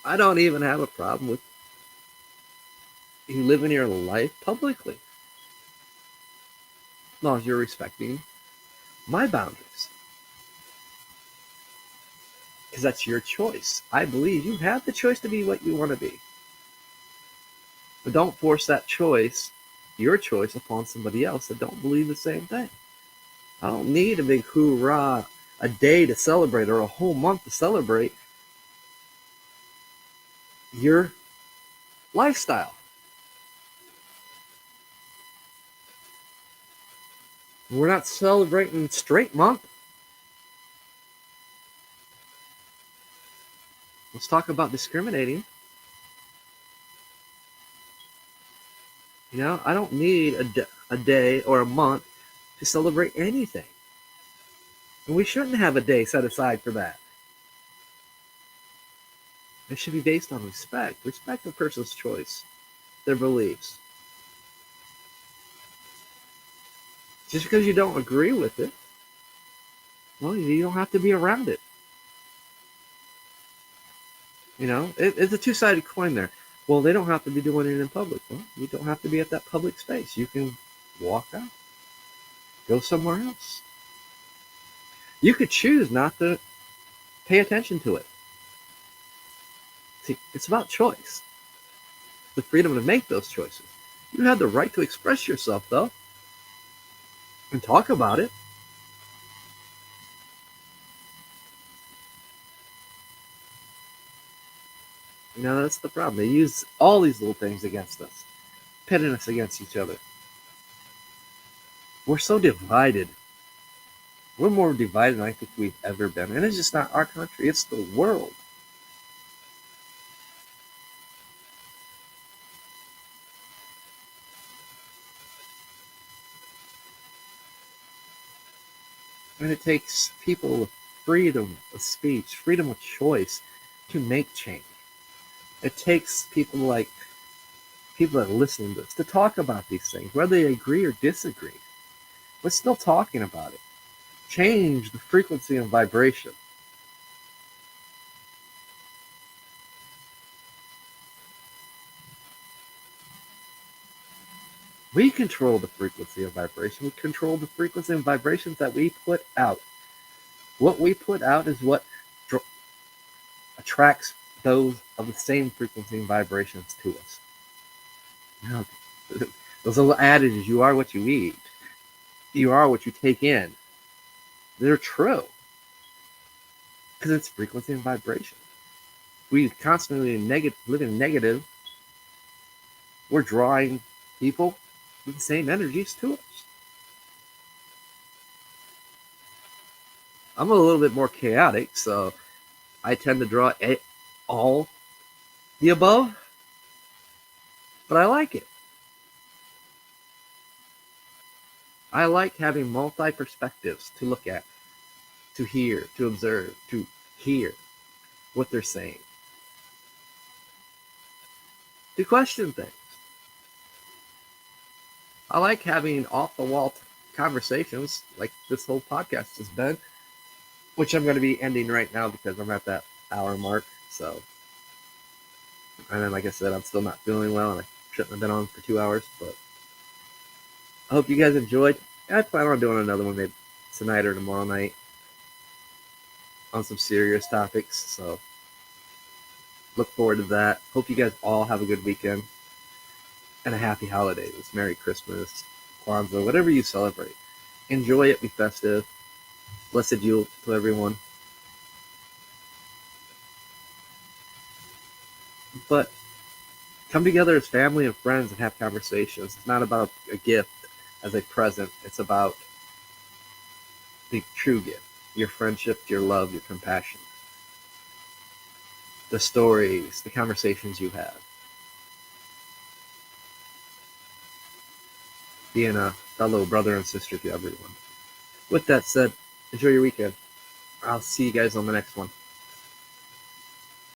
I don't even have a problem with you living your life publicly, as long as you're respecting my boundaries. Because that's your choice. I believe you have the choice to be what you want to be. But don't force that choice, your choice, upon somebody else that don't believe the same thing. I don't need a big hoorah, a day to celebrate or a whole month to celebrate your lifestyle. We're not celebrating straight month. Let's talk about discriminating. I don't need a day or a month to celebrate anything. And we shouldn't have a day set aside for that. It should be based on respect. Respect a person's choice, their beliefs. Just because you don't agree with it, well, you don't have to be around it. It's a two-sided coin there. Well, they don't have to be doing it in public. Well, you don't have to be at that public space. You can walk out, go somewhere else. You could choose not to pay attention to it. See, it's about choice. The freedom to make those choices. You have the right to express yourself, though, and talk about it. That's the problem. They use all these little things against us, pitting us against each other. We're so divided. We're more divided than I think we've ever been. And it's just not our country, it's the world. And it takes people with freedom of speech, freedom of choice to make change. It takes people that listen to us to talk about these things, whether they agree or disagree. We're still talking about it. Change the frequency and vibration. We control the frequency of vibration. We control the frequency and vibrations that we put out. What we put out is what attracts those of the same frequency and vibrations to us. Those little adages, you are what you eat. You are what you take in. They're true. Because it's frequency and vibration. We constantly living negative. We're drawing people with the same energies to us. I'm a little bit more chaotic, so I tend to draw all the above, but I like it. I like having multi-perspectives to look at, to hear, to observe, to hear what they're saying, to question things. I like having off the wall conversations like this whole podcast has been, which I'm going to be ending right now because I'm at that hour mark. So, and then like I said, I'm still not feeling well, and I shouldn't have been on for 2 hours. But I hope you guys enjoyed. I plan on doing another one maybe tonight or tomorrow night on some serious topics. So look forward to that. Hope you guys all have a good weekend and a happy holidays. Merry Christmas, Kwanzaa, whatever you celebrate. Enjoy it, be festive. Blessed Yule to everyone. But come together as family and friends and have conversations. It's not about a gift as a present. It's about the true gift. Your friendship, your love, your compassion. The stories, the conversations you have. Being a fellow brother and sister to everyone. With that said, enjoy your weekend. I'll see you guys on the next one.